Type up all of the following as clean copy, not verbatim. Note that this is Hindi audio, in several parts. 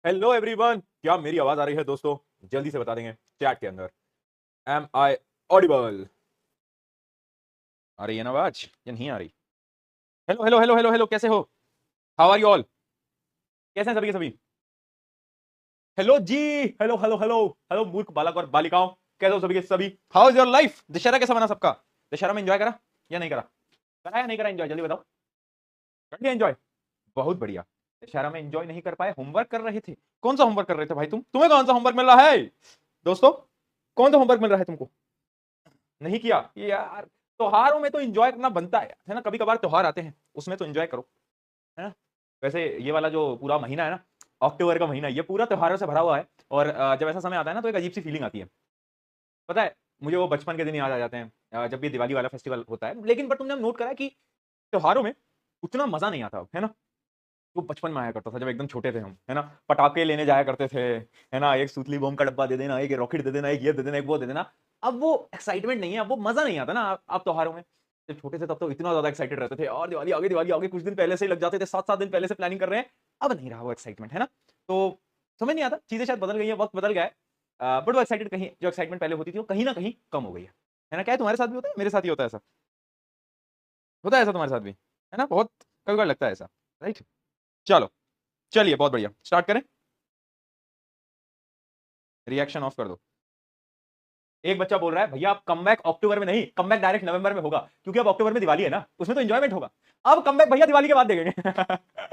हेलो एवरीवन, क्या मेरी आवाज आ रही है दोस्तों? जल्दी से बता देंगे चैट के अंदर। M I audible? आ रही है ना आवाज या नहीं आ रही? Hello hello hello hello hello, कैसे हो? How are you all? कैसे हैं सभी के सभी? Hello ji. Hello hello hello hello मूर्ख बालक और बालिकाओं, कैसे हो सभी के सभी? How is your life? Dussehra कैसा बना सबका? दशहरा में एंजॉय करा या नहीं करा? करा या नहीं करा एंजॉय? जल्दी बताओ। कर लिया एंजॉय? बहुत बढ़िया। दशहरा में एंजॉय नहीं कर पाए, होमवर्क कर रहे थे। कौन सा होमवर्क कर रहे थे भाई? तुम्हें कौन सा होमवर्क मिल रहा है दोस्तों? कौन सा होमवर्क मिल रहा है तुमको? नहीं किया ये यार। त्योहारों में तो एंजॉय करना बनता है ना? कभी कभार त्योहार आते हैं, उसमें तो एंजॉय करो, है ना? वैसे ये वाला जो पूरा महीना है ना, अक्टूबर का महीना, ये पूरा त्योहारों से भरा हुआ है। और जब ऐसा समय आता है ना, तो एक अजीब सी फीलिंग आती है। पता है, मुझे वो बचपन के दिन याद आ जाते हैं, जब भी दिवाली वाला फेस्टिवल होता है। लेकिन बट तुमने नोट करा है कि त्योहारों में उतना मजा नहीं आता, है ना? वो बचपन में आया करता था, जब एकदम छोटे थे हम, है ना? पटाखे लेने जाया करते थे, है ना? एक सूतली बम का डब्बा दे देना, एक रॉकेट दे देना, एक ये दे देना, एक वो दे देना। अब वो एक्साइटमेंट नहीं है, अब वो मजा नहीं आता ना। अब त्योहारों में जब छोटे थे तब तो इतना ज्यादा एक्साइटेड रहते थे, और दिवाली आगे कुछ दिन पहले से ही लग जाते थे, 7 7 दिन पहले से प्लानिंग कर रहे हैं। अब नहीं रहा वो एक्साइटमेंट, है ना? तो समझ नहीं आता, चीजें शायद बदल गई है, वक्त बदल गया है। बट वो एक्साइटेड कहीं, जो एक्साइटमेंट पहले होती थी, वो कहीं ना कहीं कम हो गई है ना? क्या है, तुम्हारे साथ भी होता है? मेरे साथ ही होता है ऐसा। होता है ऐसा तुम्हारे साथ भी, है ना? बहुत कभी कभी लगता है ऐसा, राइट? चलो, चलिए बहुत बढ़िया, स्टार्ट करें। रिएक्शन ऑफ कर दो। एक बच्चा बोल रहा है, भैया आप कमबैक अक्टूबर में नहीं, कमबैक डायरेक्ट नवंबर में होगा, क्योंकि अब अक्टूबर में दिवाली है ना, उसमें तो एंजॉयमेंट होगा। अब कमबैक भैया दिवाली के बाद देखेंगे।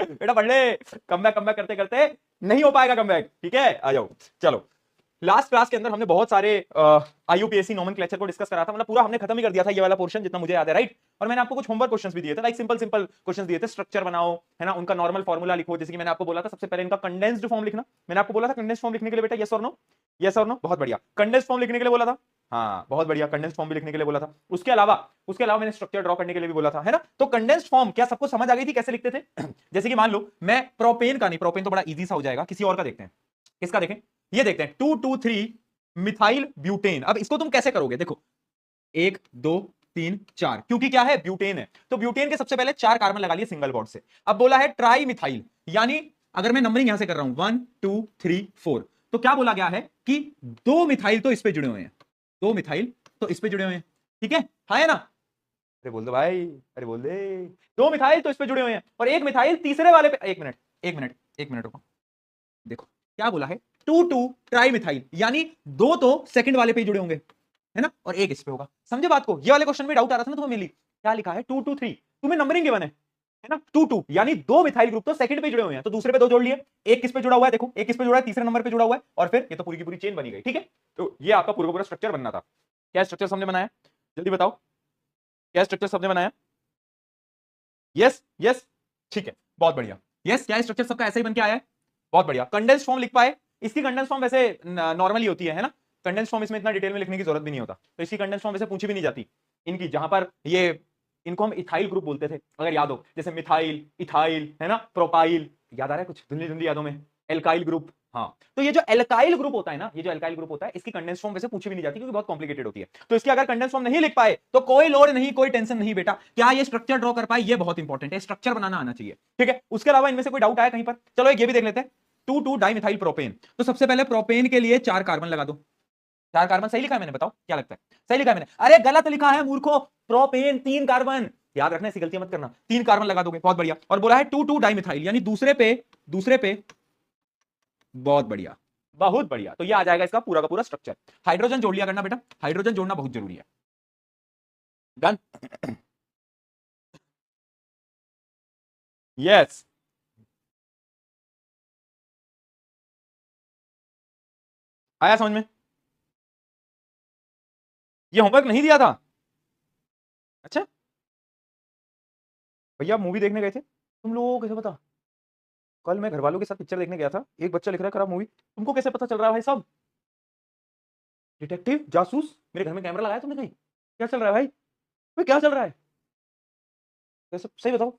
बेटा पढ़ ले। कमबैक कमबैक करते करते नहीं हो पाएगा कमबैक, ठीक है? आ जाओ। चलो, लास्ट क्लास के अंदर हमने बहुत सारे आईयूपीएससी नोमेनक्लेचर को डिस्कस करा था, मतलब पूरा हमने खत्म ही कर दिया था ये वाला पोर्शन, जितना मुझे याद है, राइट? और मैंने आपको कुछ होमवर्क क्वेश्चंस भी दिए थे, लाइक सिंपल सिंपल क्वेश्चंस दिए थे। स्ट्रक्चर बनाओ, है ना? उनका नॉर्मल फॉर्मूला लिखो, जैसे कि मैंने आपको बोला था सबसे पहले इनका कंडेंस्ड फॉर्म लिखना। मैंने आपको बोला था कंडेंस्ड फॉर्म लिखने के लिए बेटा यस और नो, यस और नो, बहुत बढ़िया। कंडेंस्ड फॉर्म लिखने के लिए बोला था, हाँ बहुत बढ़िया, कंडेंस्ड फॉर्म भी लिखने के लिए बोला था। उसके अलावा मैंने स्ट्रक्चर ड्रॉ करने के लिए भी बोला था, है ना? तो कंडेंस्ड फॉर्म क्या सबको समझ आ गई थी कैसे लिखते थे? जैसे कि मान लो मैं प्रोपेन का नहीं, प्रोपेन तो बड़ा इजी सा हो जाएगा, किसी और का देखते हैं। किसका देखें? ये देखते हैं, 2 2 3 मिथाइल ब्यूटेन। अब इसको तुम कैसे करोगे? देखो, 1 2 3 4, क्योंकि क्या है, ब्यूटेन है, तो ब्यूटेन के सबसे पहले 4 कार्बन लगा लिए सिंगल बॉन्ड से। अब बोला है ट्राई मिथाइल, यानी अगर मैं नंबरिंग यहां से कर रहा हूं 1 2 3 4, तो क्या बोला गया है कि 2 मिथाइल तो इस पे जुड़े हुए हैं, 2 मिथाइल तो इस पे जुड़े हुए हैं, ठीक है? हाँ है ना? अरे बोल दो भाई, अरे बोल दे। 2 मिथाइल तो इस पे जुड़े हुए हैं, और 1 मिथाइल तीसरे वाले पे। एक मिनट, एक मिनट रुको। देखो क्या बोला है, 2 2 ट्राई मिथाइल, यानी 2 तो सेकंड वाले पे ही जुड़े होंगे, है ना? और एक इस पे होगा। समझे बात को? ये वाले क्वेश्चन में डाउट आ रहा था ना तुम्हें, मिली क्या लिखा है, 2 2 3, तुम्हें नंबरिंग गिवन है ना? 2 2 यानी 2 मिथाइल ग्रुप तो सेकंड पे जुड़े हुए हैं, तो दूसरे पे 2 जोड़ लिए। एक किस पे जुड़ा हुआ है? देखो, एक किस पे जुड़ा है, तीसरे नंबर पे जुड़ा हुआ है, और फिर ये तो पूरी की पूरी चेन बनी गई, ठीक है? तो ये आपका पूरा पूरा स्ट्रक्चर बनना था। क्या स्ट्रक्चर सबने बनाया? जल्दी बताओ, क्या स्ट्रक्चर सबने बनाया? यस यस, ठीक है, बहुत बढ़िया। यस, क्या स्ट्रक्चर सबका ऐसा ही बन के आया है? बहुत बढ़िया। कंडेंस फॉर्म लिख पाए? इसकी कंडेंस फॉर्म वैसे नॉर्मली होती है ना? कंडेंस फॉर्म इसमें इतना डिटेल में लिखने की जरूरत भी नहीं होता, तो इसकी कंडेंस फॉर्म वैसे पूछी भी नहीं जाती इनकी, जहां पर ये, इनको हम इथाइल ग्रुप बोलते थे, अगर याद हो, जैसे मिथाइल, इथाइल, है ना? प्रोपाइल, याद आ रहा है कुछ धुंधली धुंधली यादों में? एल्काइल ग्रुप, हाँ। तो ये जो एल्काइल ग्रुप होता है ना, ये जो एल्काइल ग्रुप होता है, इसकी कंडेंस फॉर्म वैसे पूछी भी नहीं जाती, क्योंकि बहुत कॉम्प्लिकेटेड होती है। तो इसकी अगर कंडेंस फॉर्म नहीं लिख पाए तो कोई लोड नहीं, कोई टेंशन नहीं बेटा। क्या ये स्ट्रक्चर ड्रॉ कर पाए? ये बहुत इंपॉर्टेंट है, स्ट्रक्चर बनाना आना चाहिए, ठीक है? उसके अलावा इनमें से कोई डाउट आया कहीं पर? चलो एक ये भी देख लेते हैं, 2 2 डाइमिथाइल प्रोपेन। तो सबसे पहले प्रोपेन के लिए 4 कार्बन लगा दो। 4 कार्बन सही लिखा है मैंने? बताओ क्या लगता है, सही लिखा है मैंने? अरे गलत लिखा है मूर्खो, प्रोपेन 3 कार्बन, याद रखना, ऐसी गलतियां मत करना। 3 कार्बन लगा दोगे, बहुत बढ़िया। और बोला है 2 2 डाइमिथाइल, यानी दूसरे पे बहुत बढ़िया, बहुत बढ़िया। तो ये आ जाएगा इसका पूरा का पूरा स्ट्रक्चर। हाइड्रोजन जोड़ लिया करना बेटा, हाइड्रोजन जोड़ना बहुत जरूरी है। डन। यस, आया समझ में? ये होमवर्क नहीं दिया था? अच्छा, भैया मूवी देखने गए थे, तुम लोगों को कैसे पता? कल मैं घर वालों के साथ पिक्चर देखने गया था, एक बच्चा लिख रहा है खराब मूवी, तुमको कैसे पता चल रहा है भाई साहब? डिटेक्टिव, जासूस, मेरे घर में कैमरा लगाया तुमने कहीं? क्या चल रहा है भाई? भाई क्या चल रहा है? कैसे, सही बताओ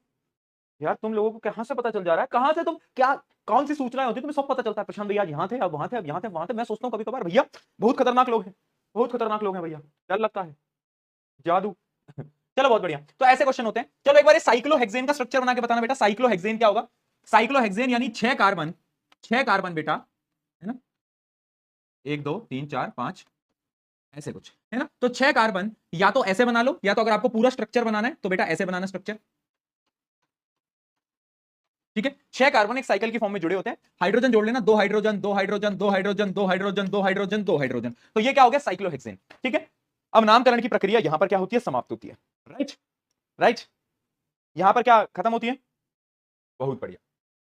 यार, तुम लोगों को कहां से पता चल जा रहा है? कहां से तुम क्या, कौन सी सूचनाएं होती है तुम्हें सब पता चलता है? प्रशांत भैया आज यहाँ थे, अब वहां थे, अब यहाँ थे, वहां थे। मैं सोचता हूँ कभी कभार भैया, बहुत खतरनाक लोग हैं, बहुत खतरनाक लोग हैं भैया, डर लगता है, जादू। चलो बहुत बढ़िया। तो ऐसे क्वेश्चन होते हैं। चलो एक बार साइक्लोहेक्सेन का स्ट्रक्चर बना के बताना बेटा, साइक्लोहेक्सेन क्या होगा? साइक्लोहेक्सेन यानी 6 कार्बन 6 कार्बन बेटा, है ना, 1 2 3 4 5 ऐसे कुछ, है ना। तो 6 कार्बन या तो ऐसे बना लो, या तो अगर आपको पूरा स्ट्रक्चर बनाना है तो बेटा ऐसे बनाना स्ट्रक्चर, ठीक है। 6 कार्बन एक साइकिल की फॉर्म में जुड़े होते हैं, हाइड्रोजन जोड़ लेना, 2 hydrogen 2 hydrogen 2 hydrogen 2 hydrogen 2 hydrogen 2 hydrogen, तो ये क्या हो गया, साइक्लोहेक्सेन, ठीक है। अब नामकरण की प्रक्रिया यहां पर क्या होती है, समाप्त होती है, राइट राइट। यहां पर क्या खत्म होती है, बहुत बढ़िया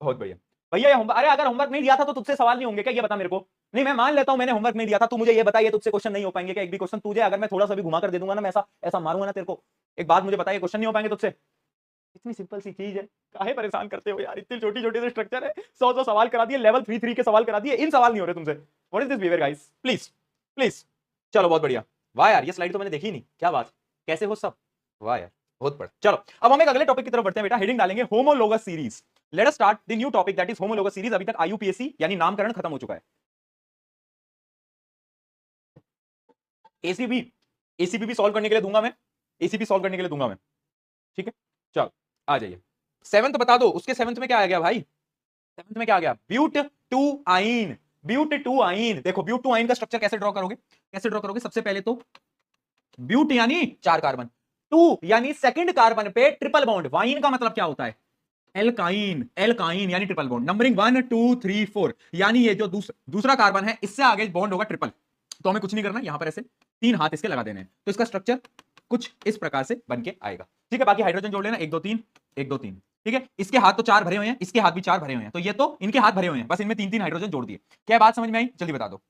बहुत बढ़िया। भैया ये होमवर्क, अरे अगर होमवर्क नहीं दिया था तो तुझसे सवाल नहीं होंगे क्या, ये बता मेरे को। नहीं मैं मान लेता हूं मैंने होमवर्क नहीं दिया था, तू मुझे ये बताइए तुझसे क्वेश्चन नहीं हो पाएंगे क्या, एक भी क्वेश्चन तुझे अगर मैं थोड़ा सा भी घुमा कर दे दूंगा ना, मैं ऐसा ऐसा मारूंगा ना तेरे को, एक बात मुझे बताइए, क्वेश्चन नहीं हो पाएंगे तुझसे। इतनी सिंपल सी चीज है, काहे परेशान करते हो यार, इतनी छोटी छोटी से स्ट्रक्चर है, 100 सवाल करा दिए, लेवल 3 के सवाल करा दिए, इन सवाल नहीं हो रहे तुमसे। What is this behaviour guys, please please. चलो बहुत बढ़िया, वाह यार ये स्लाइड तो मैंने देखी नहीं, क्या बात, कैसे हो सब, वाह यार बहुत बढ़िया। चलो अब हम एक अगले टॉपिक की तरफ बढ़ते हैं बेटा, हेडिंग डालेंगे homologous series. Let us start the new topic that is homologous series. अभी तक आईयूपीएससी यानी नामकरण खत्म हो चुका है, एसीबी, एसीबी भी सॉल्व करने के लिए दूंगा मैं, एसीबी सॉल्व करने के लिए दूंगा मैं, ठीक है। चलो आ जाइए, सेवंथ बता दो, उसके सेवंथ में क्या आ गया भाई, सेवंथ में क्या आ गया, but two yne, but two yne. देखो ब्यूट टू आइन का स्ट्रक्चर कैसे ड्रॉ करोगे, कैसे ड्रॉ करोगे, सबसे पहले तो ब्यूट यानी 4 कार्बन, टू यानी सेकंड कार्बन पे ट्रिपल बॉन्ड, वाइन का मतलब क्या होता है, एल्काइन, एल्काइन यानी ट्रिपल बॉन्ड, नंबरिंग 1 2 3 4, यानी ये जो दूसरा कार्बन है इससे आगे बॉन्ड होगा ट्रिपल, तो हमें कुछ नहीं करना, यहां पर ऐसे 3 हाथ इसके लगा देने हैं, तो इसका स्ट्रक्चर कुछ इस प्रकार से बन के आएगा, ठीक है। बाकी हाइड्रोजन जोड़ लेना, 1 2 3 1 2 3, ठीक है। इसके हाथ तो 4 भरे हुए हैं, इसके हाथ भी 4 भरे हुए हैं, तो ये तो इनके हाथ भरे हुए हैं, बस इनमें 3 3 हाइड्रोजन जोड़ दिए। क्या बात समझ में आई, जल्दी बता दो।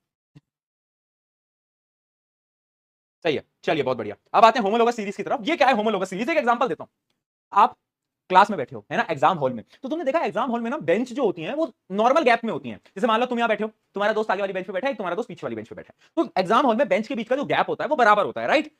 सही है, चलिए बहुत बढ़िया। अब आते हैं होमोलोगस सीरीज की तरफ। ये क्या है होमोलोगस सीरीज, एक एग्जांपल देता हूं। आप क्लास में बैठे हो, है ना, एग्जाम हॉल में, तो तुमने देखा एग्जाम हॉल में ना बेंच जो होती हैं वो नॉर्मल गैप में होती हैं। जैसे मान लो तुम यहां बैठे हो, तुम्हारा दोस्त आगे वाली बेंच पे बैठा है, तुम्हारा दोस्त पीछे वाली बेंच पे बैठा है, तो एग्जाम हॉल में बेंच के बीच का जो गैप होता है वो बराबर होता है, राइट।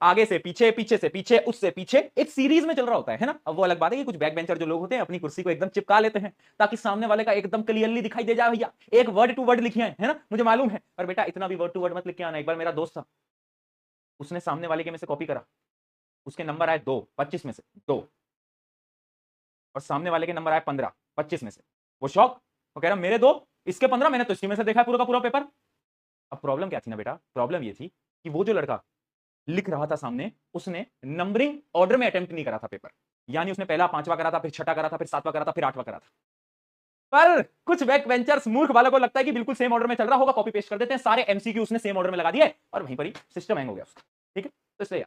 आगे से पीछे, पीछे से पीछे, उससे पीछे, एक सीरीज में चल रहा होता है ना। अब वो अलग बात है कि कुछ बैक बेंचर जो लोग होते हैं अपनी कुर्सी को एकदम चिपका लेते हैं ताकि सामने वाले का एकदम क्लियरली दिखाई दे जाए, भैया एक वर्ड टू वर्ड लिखिए, है ना, मुझे मालूम है, पर बेटा इतना भी वर्ड टू वर्ड मत लिख के आना। एक बार मेरा दोस्त था, उसने सामने वाले के में से कॉपी करा, उसके नंबर आए 2 25 में से 2, और सामने वाले के नंबर आए 15 25 में से। वो शॉक, वो कह रहा मेरे 2 इसके 15, मैंने तो इसी में से देखा पूरा का पूरा पेपर। अब प्रॉब्लम क्या थी ना बेटा, प्रॉब्लम ये थी कि वो जो लड़का लिख रहा था सामने, उसने नंबरिंग ऑर्डर में अटेम्प्ट नहीं करा था पेपर, यानी उसने पहला 5वां करा था, फिर 6ठा करा था, फिर 7वां करा था, फिर 8वां करा था। पर कुछ बैक बेंचर्स मूर्ख वालों को लगता है कि बिल्कुल सेम ऑर्डर में चल रहा होगा, कॉपी पेस्ट कर देते हैं, सारे एमसीक्यू उसने सेम ऑर्डर में लगा दिए और वहीं पर ही सिस्टम हैंग हो गया उसका, ठीक है। तो इसलिए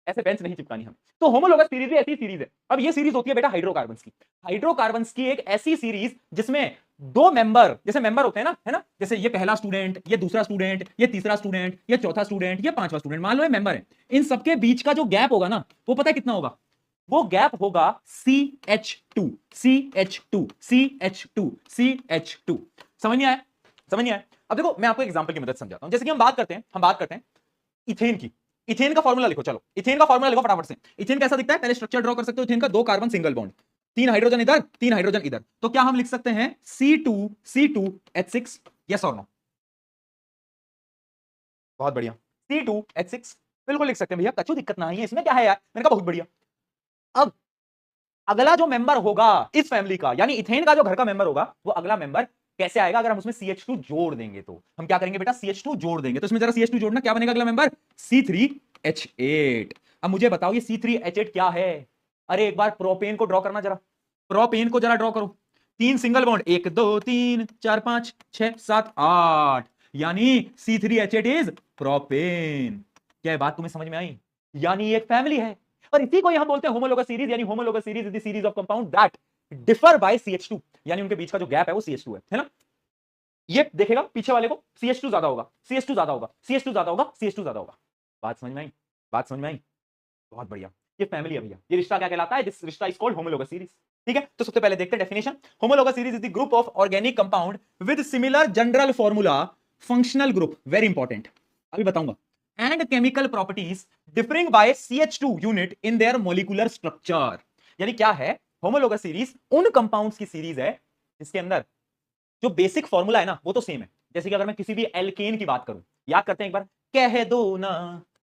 ऐसे बेंच नहीं चिपकानी हमें। तो होमोलोगस सीरीज भी ऐसी सीरीज है। अब ये सीरीज होती है बेटा हाइड्रोकार्बन्स की, हाइड्रोकार्बन्स की एक ऐसी सीरीज जिसमें 2 मेंबर, जैसे मेंबर होते हैं ना, है ना, जैसे ये पहला स्टूडेंट, ये दूसरा स्टूडेंट, ये तीसरा स्टूडेंट, ये चौथा स्टूडेंट, ये 5वां स्टूडेंट, मान लो ये मेंबर है, इन सबके बीच का जो गैप होगा ना, वो पता है कितना होगा, वो गैप होगा CH2 CH2 CH2 CH2। समझ नहीं आया, समझ नहीं आया। अब देखो मैं आपको एग्जांपल की मदद समझाता हूं। जैसे कि हम बात करते हैं इथेन की। इथेन का फॉर्मूला लिखो, चलो इथेन का फॉर्मूला लिखो फटाफट से। इथेन कैसा दिखता है, पहले स्ट्रक्चर ड्रॉ कर सकते हो इथेन का, 2 कार्बन सिंगल बॉन्ड, 3 हाइड्रोजन इधर, 3 हाइड्रोजन इधर, तो क्या हम लिख सकते हैं C2H6, यस और नो, बहुत बढ़िया, C2H6 बिल्कुल लिख सकते हैं भैया, कछु दिक्कत ना है इसमें, क्या है यार, मैंने कहा बहुत बढ़िया। अब अगला जो मेंबर होगा इस फैमिली का, यानी इथेन का जो घर का मेंबर होगा, वो अगला मेंबर कैसे आएगा, अगर हम उसमें CH2 जोड़ देंगे, तो हम क्या करेंगे बेटा, CH2 जोड़ देंगे, तो इसमें जरा CH2 जोड़ना, क्या बनेगा अगला मेंबर, C3H8। अब मुझे बताओ ये C3H8 क्या है, अरे एक बार प्रोपेन को ड्रॉ करना, जरा प्रोपेन को जरा ड्रॉ करो, 3 सिंगल बॉन्ड, 1 2 3 4 5 6 7 8, यानी C3H8 इज प्रोपेन। क्या बात तुम्हें समझ में आई, यानी एक फैमिली है, और इसी को हम बोलते हैं होमोलोगस सीरीज, यानी homologous series is the series of compound that differ by CH2, यानी उनके बीच का जो गैप है वो CH2 है ना। ये देखेगा पीछे वाले को CH2 ज्यादा होगा, CH2 ज्यादा होगा, CH2 ज्यादा होगा, CH2 ज्यादा होगा। बात समझ में आई, बात समझ में आई, बहुत बढ़िया। ये फैमिली है भैया, ये रिश्ता क्या कहलाता है, दिस रिश्ता इज कॉल्ड होमोलोगस सीरीज, ठीक है। तो सबसे पहले देखते हैं definition. Homologous series is the group of organic compound with similar general formula, functional group, very important, अभी बताऊंगा, and chemical properties differing by CH2 unit in their molecular structure. यानी क्या है, होमोलोगस सीरीज उन कंपाउंड्स की सीरीज है जिसके अंदर जो बेसिक फॉर्मूला है ना वो तो सेम है। जैसे कि अगर मैं किसी भी एल्केन की बात करूं, याद करते हैं एक बार, कह दो ना,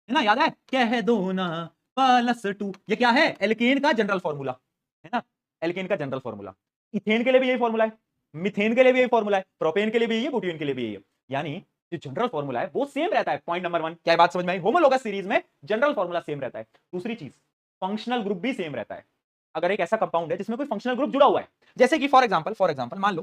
है ना, याद है, कह दो ना +2, ये क्या है, एल्केन का जनरल फॉर्मूला, है ना, एल्केन का जनरल फॉर्मूला। इथेन के लिए भी यही फॉर्मूला है, मिथेन के लिए भी यही फॉर्मूला है, प्रोपेन के लिए भी यही है, ब्यूटेन के लिए भी यही है। यानी जो जनरल फॉर्मूला है वो सेम रहता है। पॉइंट नंबर 1, क्या बात समझ में आई? होमोलोगस सीरीज में जनरल फॉर्मूला सेम रहता है। दूसरी चीज, फंक्शनल ग्रुप भी सेम रहता है। अगर एक ऐसा कंपाउंड है जिसमें कोई फंक्शनल ग्रुप जुड़ा हुआ है, जैसे कि फॉर एग्जांपल मान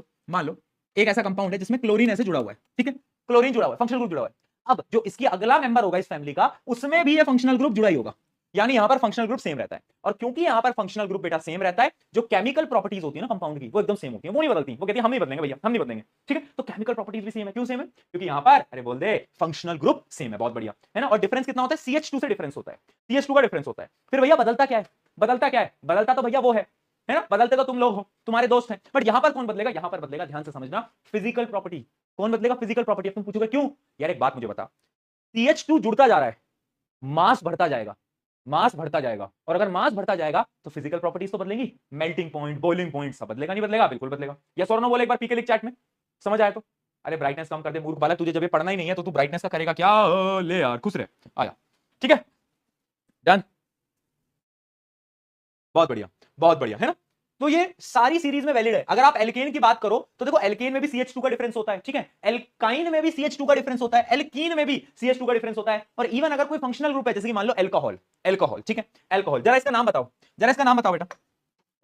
लो एक ऐसा कंपाउंड है जिसमें क्लोरीन ऐसे जुड़ा हुआ है, ठीक है, क्लोरीन जुड़ा हुआ है, फंक्शनल ग्रुप जुड़ा हुआ है। अब जो इसकी अगला मेंबर होगा इस फैमिली का, उसमें भी ये फंक्शनल ग्रुप जुड़ा ही होगा, यानी यहां पर फंक्शनल ग्रुप सेम रहता है। और क्योंकि यहां पर फंक्शनल ग्रुप बेटा सेम रहता है, जो केमिकल प्रॉपर्टीज होती है ना कंपाउंड की, वो एकदम सेम होती है, वो नहीं बदलती। वो कहती है हम नहीं बदलेंगे भैया, हम नहीं बदलेंगे, ठीक है। तो केमिकल प्रॉपर्टीज भी सेम है। क्यों सेम है? क्योंकि यहां पर, अरे बोल दे, फंक्शनल ग्रुप सेम है। बहुत बढ़िया, है ना। और डिफरेंस कितना होता है? CH2 से डिफरेंस होता है, CH2 का डिफरेंस होता है। फिर भैया बदलता क्या है? बदलता क्या है? बदलता तो भैया वो है ना, बदलते तो तुम लोग हो, तुम्हारे दोस्त हैं। बट यहां पर कौन बदलेगा? यहां पर बदलेगा, ध्यान से समझना, फिजिकल प्रॉपर्टी। कौन बदलेगा? Physical property. तुम पूछोगे क्यों? यार एक बात मुझे बता, CH2 जुड़ता जा रहा है, मास बढ़ता जाएगा, मास बढ़ता जाएगा, और अगर मास बढ़ता जाएगा तो फिजिकल प्रॉपर्टीज तो बदलेंगी, मेल्टिंग पॉइंट, बॉइलिंग पॉइंट, सब बदलेगा नहीं बदलेगा? बिल्कुल बदलेगा। यस और नो बोले एक बार, पी के लिख चैट में, समझ आया तो। अरे ब्राइटनेस कम कर दे मूर्ख बालक, तुझे जब ये पढ़ना ही नहीं है तो तू ब्राइटनेस का करेगा क्या? ले यार खुश रहे, आया, ठीक है, डन, बहुत बढ़िया, बहुत बढ़िया, है ना। तो ये सारी सीरीज में वैलिड है। अगर आप एल्केन की बात करो तो देखो, एल्केन में भी CH2 का डिफरेंस होता है, ठीक है, एल्काइन में भी CH2 का डिफरेंस होता है, एल्कीन में भी CH2 का डिफरेंस होता है। और इवन अगर कोई फंक्शनल ग्रुप है, जैसे कि मान लो अल्कोहल, अल्कोहल, ठीक है, अल्कोहल, जरा इसका नाम बताओ, जरा इसका नाम बताओ बेटा,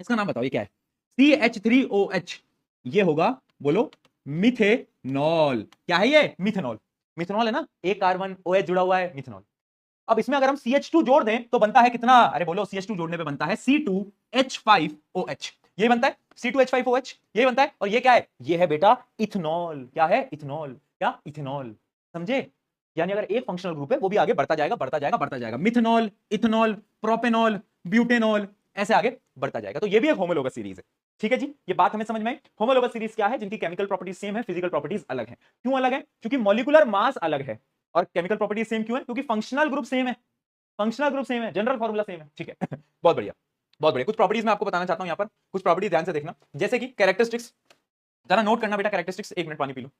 इसका नाम बताओ, ये क्या है? CH3OH, ये होगा, बोलो, मिथेनॉल। क्या है ये? मिथेनॉल, मिथेनॉल है ना, एक कार्बन OH जुड़ा हुआ है, मिथेनॉल। अब इसमें अगर हम CH2 जोड़ दें तो बनता है कितना? अरे बोलो, CH2 जोड़ने पे बनता है C2H5OH, ये बनता है C2H5OH, ये बनता है। और ये क्या है? ये है बेटा इथेनॉल। क्या है? इथेनॉल। क्या? इथेनॉल, समझे? यानी अगर एक फंक्शनल ग्रुप है वो भी आगे बढ़ता जाएगा, बढ़ता जाएगा, बढ़ता जाएगा, मिथेनॉल, इथेनॉल, प्रोपेनॉल, ब्यूटेनॉल, ऐसे आगे बढ़ता जाएगा। तो ये भी एक होमोलोगस सीरीज है, ठीक है जी। ये बात हमें समझ में आई। होमोलोगस सीरीज क्या है? जिनकी केमिकल प्रॉपर्टीज सेम है, फिजिकल प्रॉपर्टीज अलग है। क्यों अलग है? क्योंकि मॉलिक्यूलर मास अलग है। और केमिकल प्रॉपर्टीज सेम क्यों है? क्योंकि फंक्शनल ग्रुप सेम है, फंक्शनल ग्रुप सेम है, जनरल फॉर्मूला सेम है, ठीक है। बहुत बढ़िया, बहुत बढ़िया। कुछ प्रॉपर्टीज मैं आपको बताना चाहता हूं यहां पर, कुछ प्रॉपर्टीज ध्यान से देखना, जैसे कि कैरेक्टरिस्टिक्स, जरा नोट करना बेटा कैरेक्टरिस्टिक्स। एक मिनट पानी पी लो।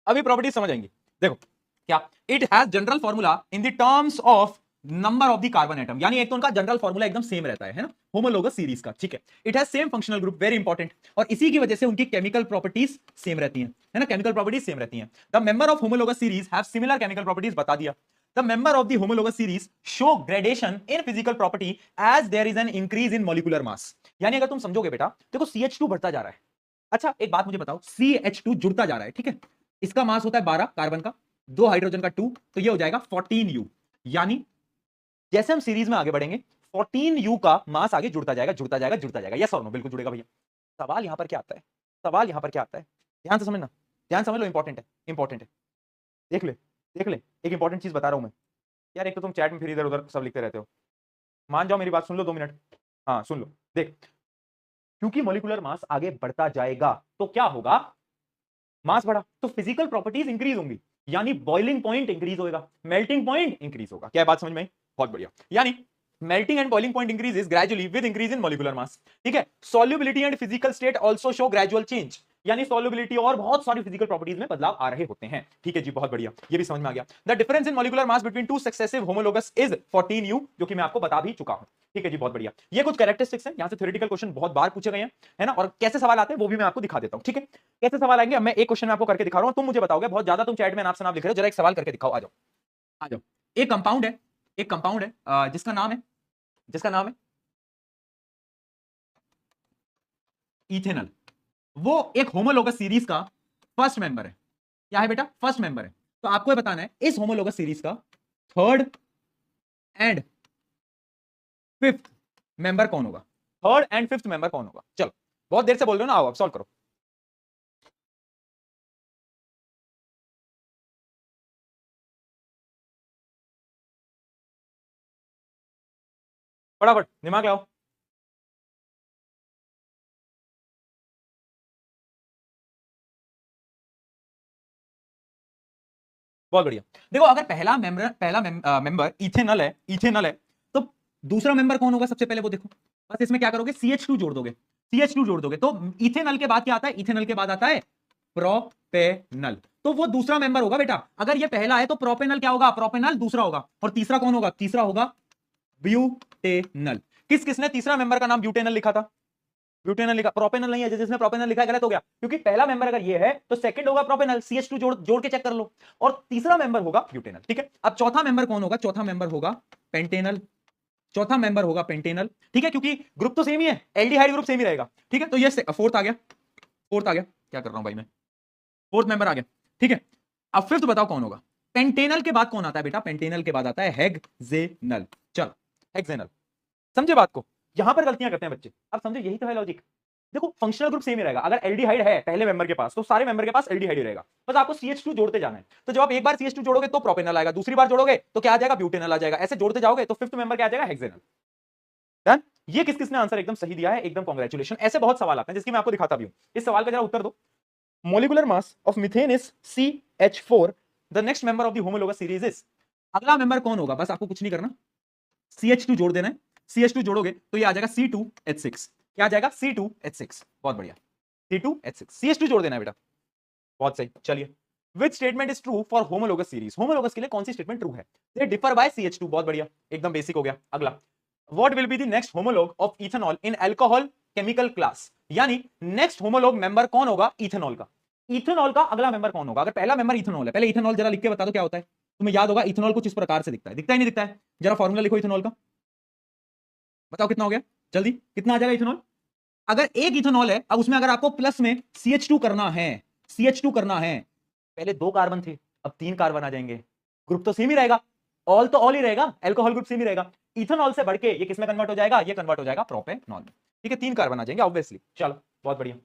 अभी प्रॉपर्टीज समझ आएंगी। देखो क्या, it has general formula in the terms of number of the carbon atom, यानी एक तो उनका जनरल फॉर्मूला एकदम सेम रहता है ना, होमोलोगस सीरीज का, ठीक है। It has same functional group, very important, और इसी की वजह से उनकी केमिकल प्रॉपर्टीज सेम रहती हैं, है ना, केमिकल प्रॉपर्टीज सेम रहती हैं। The member of homologous series have similar chemical properties, बता दिया। The member of the homologous series show gradation in physical property as there is an increase in molecular mass. यानी अगर तुम समझोगे बेटा, देखो CH2 बढ़ता जा रहा है। अच्छा एक बात मुझे बताओ, CH2 जुड़ता जा रहा है, ठीक है, इसका मास होता है 12 कार्बन का, 2 हाइड्रोजन का 2, तो ये हो जाएगा 14U। यानी जैसे हम सीरीज में आगे बढ़ेंगे, 14U का मास आगे जुड़ता जाएगा, जुड़ता जाएगा, जुड़ता जाएगा। यस और नो? बिल्कुल जुड़ेगा भैया। सवाल यहां पर क्या आता है? सवाल यहां पर क्या आता है? ध्यान से समझना, ध्यान समझ लो, इंपॉर्टेंट है, इंपॉर्टेंट है। देख ले, देख ले, एक इंपॉर्टेंट चीज बता रहा हूं मैं। यार एक तो तुम चैट में फिर इधर उधर सब लिखते रहते हो, मान जाओ मेरी बात सुन लो 2 मिनट। हाँ सुन लो, देख, क्योंकि मॉलिक्यूलर मास आगे बढ़ता जाएगा तो क्या होगा? मास बढ़ा तो फिजिकल प्रॉपर्टीज इंक्रीज होंगी, यानी बॉइलिंग पॉइंट इंक्रीज होगा, मेल्टिंग पॉइंट इंक्रीज होगा। क्या बात समझ में आई? बहुत बढ़िया। यानी melting and boiling point increases gradually with increase in molecular मास, ठीक है। Solubility and physical state also show gradual change, यानी सॉल्युबिलिटी और बहुत सारी फिजिकल प्रॉपर्टीज में बदलाव आ रहे होते हैं, ठीक है जी, बहुत बढ़िया, ये भी समझ में आ गया। The difference in molecular mass between two successive homologous is 14U, जो कि मैं आपको बता भी चुका हूं, ठीक है जी, बहुत बढ़िया। ये कुछ कैरेक्टरिस्टिक्स हैं, यहां से थ्योरेटिकल क्वेश्चन बहुत बार पूछे गए हैं, है ना, और कैसे सवाल आते हैं वो भी मैं आपको दिखा देता हूं, ठीक है। कैसे सवाल आएंगे, मैं एक क्वेश्चन आपको करके दिखा रहा हूं, तुम मुझे बताओगे, बहुत ज्यादा तुम चैट में नाम से नाम लिख रहे हो, जरा एक सवाल करके दिखाओ, आ जाओ, आ जाओ। एक कंपाउंड है, एक कंपाउंड है जिसका नाम है, जिसका नाम है इथेनॉल। वो एक होमोलोगस सीरीज का फर्स्ट मेंबर है। क्या है बेटा? फर्स्ट मेंबर है। तो आपको ये बताना है इस होमोलोगस सीरीज का थर्ड एंड फिफ्थ मेंबर कौन होगा, थर्ड एंड फिफ्थ मेंबर कौन होगा। चलो बहुत देर से बोल रहे हो ना, आओ अब सॉल्व करो। फटाफट दिमाग लाओ। बहुत बढ़िया। देखो अगर पहला मेंबर इथेनॉल है, इथेनॉल है, तो दूसरा मेंबर कौन होगा सबसे पहले वो देखो। बस इसमें क्या करोगे, CH2 जोड़ दोगे, CH2 जोड़ दोगे, तो इथेनॉल के बाद क्या आता है? इथेनॉल के बाद आता है प्रोपेनल। तो वो दूसरा मेंबर होगा बेटा। अगर ये पहला है तो प्रोपेनल क्या होगा, प्रोपेनल दूसरा होगा। और तीसरा कौन होगा, तीसरा होगा ब्यूटेनल। किसने तीसरा मेंबर का नाम ब्यूटेनल लिखा था, ब्यूटेनल लिखा, प्रोपेनल नहीं है। जिसने प्रोपेनल लिखा है गलत हो गया, क्योंकि पहला मेंबर अगर ये है तो सेकंड होगा प्रोपेनल, CH2 जोड़ के चेक कर लो, और तीसरा मेंबर होगा ब्यूटेनल। ठीक है, अब चौथा मेंबर कौन होगा, चौथा मेंबर होगा पेंटेनल। चौथा मेंबर होगा पेंटेनल। ठीक है, क्योंकि ग्रुप तो सेम ही है, एल्डिहाइड ग्रुप सेम ही रहेगा। ठीक है, तो ये फोर्थ आ गया, फोर्थ आ गया, क्या कर रहा हूं भाई मैं, फोर्थ मेंबर आ गया। ठीक है, अब फिफ्थ बताओ कौन होगा। पेंटेनल के बाद कौन आता है बेटा, पेंटेनल के बाद आता है हेक्सेनल। चलो हेक्सेनल, समझे बात को। यहां पर गलतियां करते हैं बच्चे, अब समझो यही तो है लॉजिक। देखो फंक्शनल ग्रुप सेम ही रहेगा, अगर एल्डिहाइड है पहले मेंबर के पास तो सारे मेंबर के पास एल्डिहाइड ही रहेगा, बस आपको CH2 जोड़ते जाना है। तो जब आप एक बार CH2 जोड़ोगे तो प्रोपेनल आएगा, दूसरी बार जोड़ोगे तो क्या आ जाएगा, ब्यूटेनल आ जाएगा, ऐसे जोड़ते जाओगे तो फिफ्थ मेंबर क्या आ जाएगा, हेक्सेनल। डन। ये किसने आंसर एकदम सही दिया है, एकदम कांग्रेचुलेशन। ऐसे बहुत सवाल आते हैं जिसकी मैं आपको दिखाता भी हूं। इस सवाल का जरा उत्तर दो। Molecular mass of methane is CH4, the next member of the homologous series is. अगला मेंबर कौन होगा, बस आपको कुछ नहीं करना, CH2 जोड़ देना है। CH2 जोड़ोगे तो ये आ जाएगा C2H6। क्या आ जाएगा, C2H6। बहुत बढ़िया, C2H6, CH2 जोड़ देना है बेटा, बहुत सही। चलिए, which statement is true for homologous series, homologous के लिए कौन सी स्टेटमेंट ट्रू है, दे डिफर बाय CH2। बहुत बढ़िया, एकदम बेसिक हो गया। अगला, what will be the next homologue of ethanol in alcohol chemical class, यानी नेक्स्ट होमोलॉग मेंबर कौन होगा इथेनॉल का। इथेनॉल का अगला मेंबर कौन होगा, अगर पहला मेंबर इथेनॉल है, पहले इथेनॉल जरा लिख के बता दो क्या होता है। तुम्हें याद होगा इथेनॉल कुछ इस प्रकार से दिखता है, दिखता ही नहीं दिखता है, जरा फॉर्मूला लिखो इथेनॉल का, बताओ कितना हो गया, जल्दी कितना आ जाएगा इथेनॉल। अगर एक इथेनॉल है, अब उसमें अगर आपको प्लस में CH2 करना है, CH2 करना है, पहले 2 कार्बन थे अब 3 कार्बन आ जाएंगे, ग्रुप तो सेम ही रहेगा, ऑल तो ऑल ही रहेगा, अल्कोहल ग्रुप सेम ही रहेगा। इथेनॉल से बढ़ के ये किसमें कन्वर्ट हो जाएगा, ये कन्वर्ट हो जाएगा प्रोपेनॉल में। ठीक है, 3 कार्बन आ जाएंगे ऑब्वियसली। चलो बहुत बढ़िया।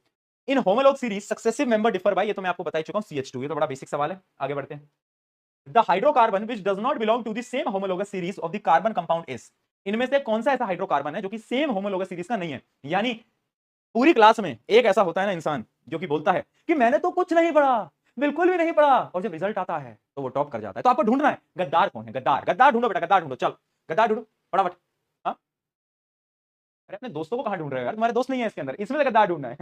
In homolog series successive member differ by, ये तो मैं आपको बता ही चुका हूं, CH2। ये तो बड़ा बेसिक सवाल है, आगे बढ़ते हैं। The hydrocarbon which does not belong to the same homologous series of the carbon compound is, इनमें से कौन सा ऐसा हाइड्रोकार्बन है जो कि सेम होमोलॉगस सीरीज का नहीं है। यानी पूरी क्लास में एक ऐसा होता है ना इंसान जो कि बोलता है कि मैंने तो कुछ नहीं पढ़ा, बिल्कुल भी नहीं पढ़ा, और जब रिजल्ट आता है तो वो टॉप कर जाता है। तो आपको ढूंढना है गद्दार कौन है, गद्दार, गद्दार ढूंढो बेटा, गद्दार ढूंढो, चलो गद्दार ढूंढो फटाफट। हाँ, अरे अपने दोस्तों को कहां ढूंढ रहे हो यार, तुम्हारे दोस्त नहीं है इसके अंदर, इसमें से गद्दार ढूंढना है।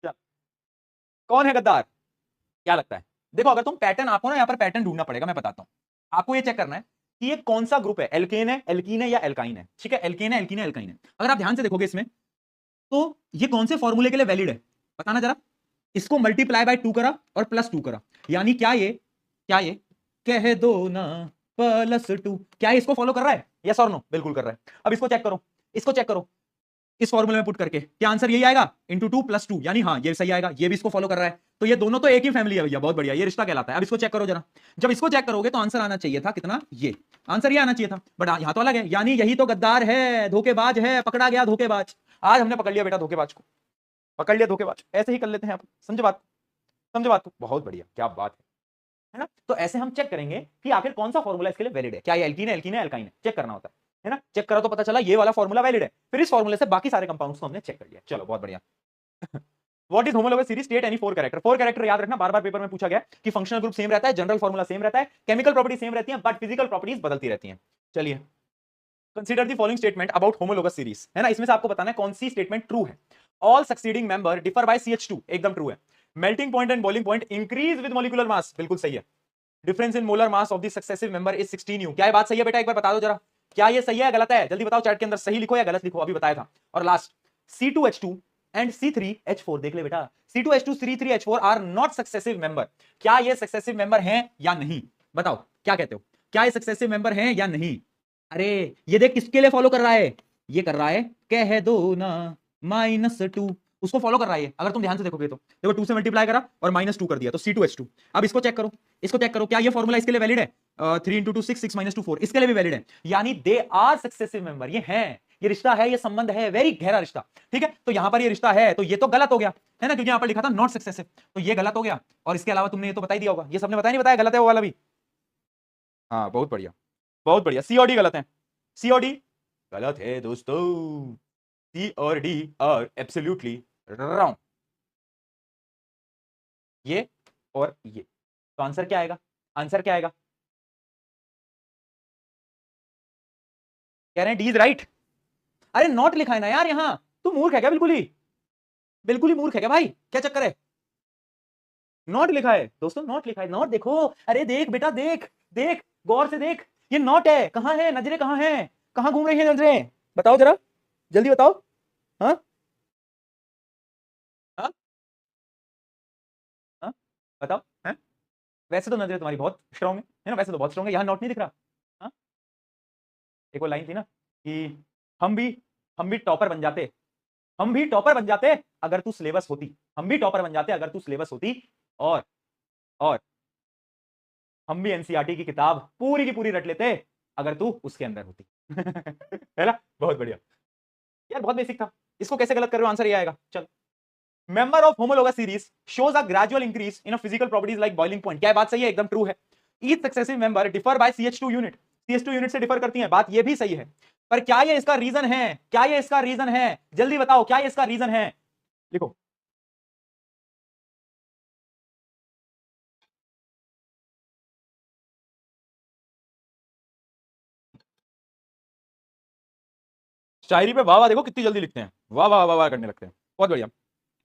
चल, कौन है गद्दार, क्या लगता है। देखो अगर तुम पैटर्न, आपको ना यहाँ पर पैटर्न ढूंढना पड़ेगा, मैं बताता हूँ आपको। ये चेक करना है कि ये कौन सा ग्रुप है, एल्केन है, एल्कीन है या एल्काइन है। ठीक है, एल्केन है, एल्कीन है, एल्काइन है। अगर आप ध्यान से देखोगे इसमें तो ये कौन से फॉर्मूले के लिए वैलिड है, बताना जरा। इसको मल्टीप्लाई बाय 2 करा और +2 करा, यानी क्या ये कह दो ना +2, क्या ये इसको फॉलो कर रहा है, यस और नो, बिल्कुल कर रहा है। अब इसको चेक करो, इसको चेक करो, इस फॉर्मूले में पुट करके क्या आंसर यही आएगा, इंटू 2 + 2, यानी हाँ ये सही आएगा, ये भी इसको फॉलो कर रहा है। तो ये दोनों तो एक ही फैमिली है भैया, बहुत बढ़िया, ये रिश्ता कहलाता है। अब इसको चेक करो जरा, जब इसको चेक करोगे तो आंसर आना चाहिए था कितना, ये आंसर ये आना चाहिए था, बट यहां तो अलग है, यानी यही तो गद्दार है, धोखेबाज है, पकड़ा गया धोखेबाज। आज हमने पकड़ लिया बेटा धोखेबाज को, पकड़ लिया धोखेबाज। ऐसे ही कर लेते हैं आप, समझे बात, समझे बात को, बहुत बढ़िया, क्या बात है ना। तो ऐसे हम चेक करेंगे कि आखिर कौन सा फॉर्मूला इसके लिए वैलिड है, क्या ये एल्कीन है, एल्कीन है, एल्काइन है, चेक करना होता है ना। चेक करा तो पता चला ये वाला फॉर्मूला वैलिड है, फिर इस फॉर्मूले से बाकी सारे कंपाउंड्स को हमने चेक कर लिया। चलो बहुत बढ़िया। What is homologous series, state any 4 character. 4 character याद रखना, बार-बार पेपर में पूछा गया कि फंक्शनल ग्रुप सेम रहता है, जनरल फॉर्मूला सेम रहता है, केमिकल प्रॉपर्टी सेम रहती है, बट फिजिकल प्रॉपर्टीज बदलती रहती हैं। चलिए, consider the following statement about homologous series, है ना। इसमें से आपको बताना है कौन सी स्टेटमेंट ट्रू है। All succeeding member differ bye CH2, एकदम ट्रू है। Melting point and boiling point increase with molecular mass, बिल्कुल सही है। Difference in molar mass of the successive member is 16U, क्या ये बात सही है बेटा, एक बार बता दो जरा, क्या ये सही है गलत है, जल्दी बताओ चैट के अंदर, सही लिखो या गलत लिखो, अभी बताया था। और लास्ट, C2H2 एंड C3H4, देख ले बेटा, C2H2 C3H4 are not successive member, क्या ये सक्सेसिव मेंबर हैं या नहीं, बताओ क्या कहते हो, क्या ये सक्सेसिव मेंबर हैं या नहीं। अरे ये देख किसके लिए फॉलो कर रहा है, ये कर रहा है कह दो ना -2, उसको फॉलो कर रहा है। अगर तुम ध्यान से देखोगे तो देखो 2 से मल्टीप्लाई करा और -2 कर दिया तो C2H2। अब इसको चेक करो, इसको चेक करो, क्या ये फॉर्मूला इसके लिए वैलिड है, 3 × 2 6, 6 - 2 4, इसके लिए भी वैलिड है, यानी दे आर सक्सेसिव मेंबर, ये हैं, ये रिश्ता है, ये संबंध है, वेरी गहरा रिश्ता। ठीक है, तो यहां पर ये रिश्ता है, तो ये तो गलत हो गया है ना, क्योंकि यहां पर लिखा था नॉट सक्सेसिव, तो ये गलत हो गया। और इसके अलावा तुमने ये तो बता ही दिया होगा, ये सबने बताया नहीं बताया, गलत है वो वाला भी। हाँ बहुत बढ़िया, बहुत बढ़िया, C और D गलत है, C और D गलत है दोस्तों, C और D आर एब्सोल्युटली रॉन्ग, ये और ये। तो आंसर क्या आएगा, आंसर क्या आएगा, कह रहे हैं D इज राइट। अरे नॉट लिखा है ना यार, यहां तू मूर्ख है क्या, बिल्कुल ही मूर्ख है क्या भाई, क्या चक्कर है। नॉट लिखा है दोस्तों, नॉट लिखा है, नॉट देखो, अरे देख बेटा, देख देख, गौर से देख, ये नॉट है, कहां है नजरें, कहां है, कहां घूम रही है नजरें, बताओ जरा, जल्दी बताओ। हाँ हाँ हाँ, बताओ। हैं? वैसे तो नजरें तुम्हारी बहुत स्ट्रांग है ना, वैसे तो बहुत स्ट्रांग है, यहाँ नॉट नहीं दिख रहा। हाँ, एक वो लाइन थी ना कि हम भी हम भी टॉपर बन जाते, हम भी टॉपर बन जाते अगर तू सिलेबस होती, हम भी टॉपर बन जाते अगर तू सिलेबस होती, और और हम भी एनसीईआरटी की किताब पूरी की पूरी रट लेते अगर तू उसके अंदर होती। है ना, बहुत बढ़िया यार, बहुत बेसिक था, इसको कैसे गलत कर रहे हो, आंसर ये आएगा। चल, member of homologous series shows a gradual increase in physical properties like boiling point. क्या बात सही है, एकदम ट्रू है। Each successive member differ bye CH2 unit, CH2 unit से डिफर करती है, बात ये भी सही है। पर क्या ये इसका रीजन है, क्या ये इसका रीजन है, जल्दी बताओ, क्या ये इसका रीजन है, लिखो। शायरी पे वाह वाह देखो कितनी जल्दी लिखते हैं, वाह वाह वाह वाह करने लगते हैं, बहुत बढ़िया।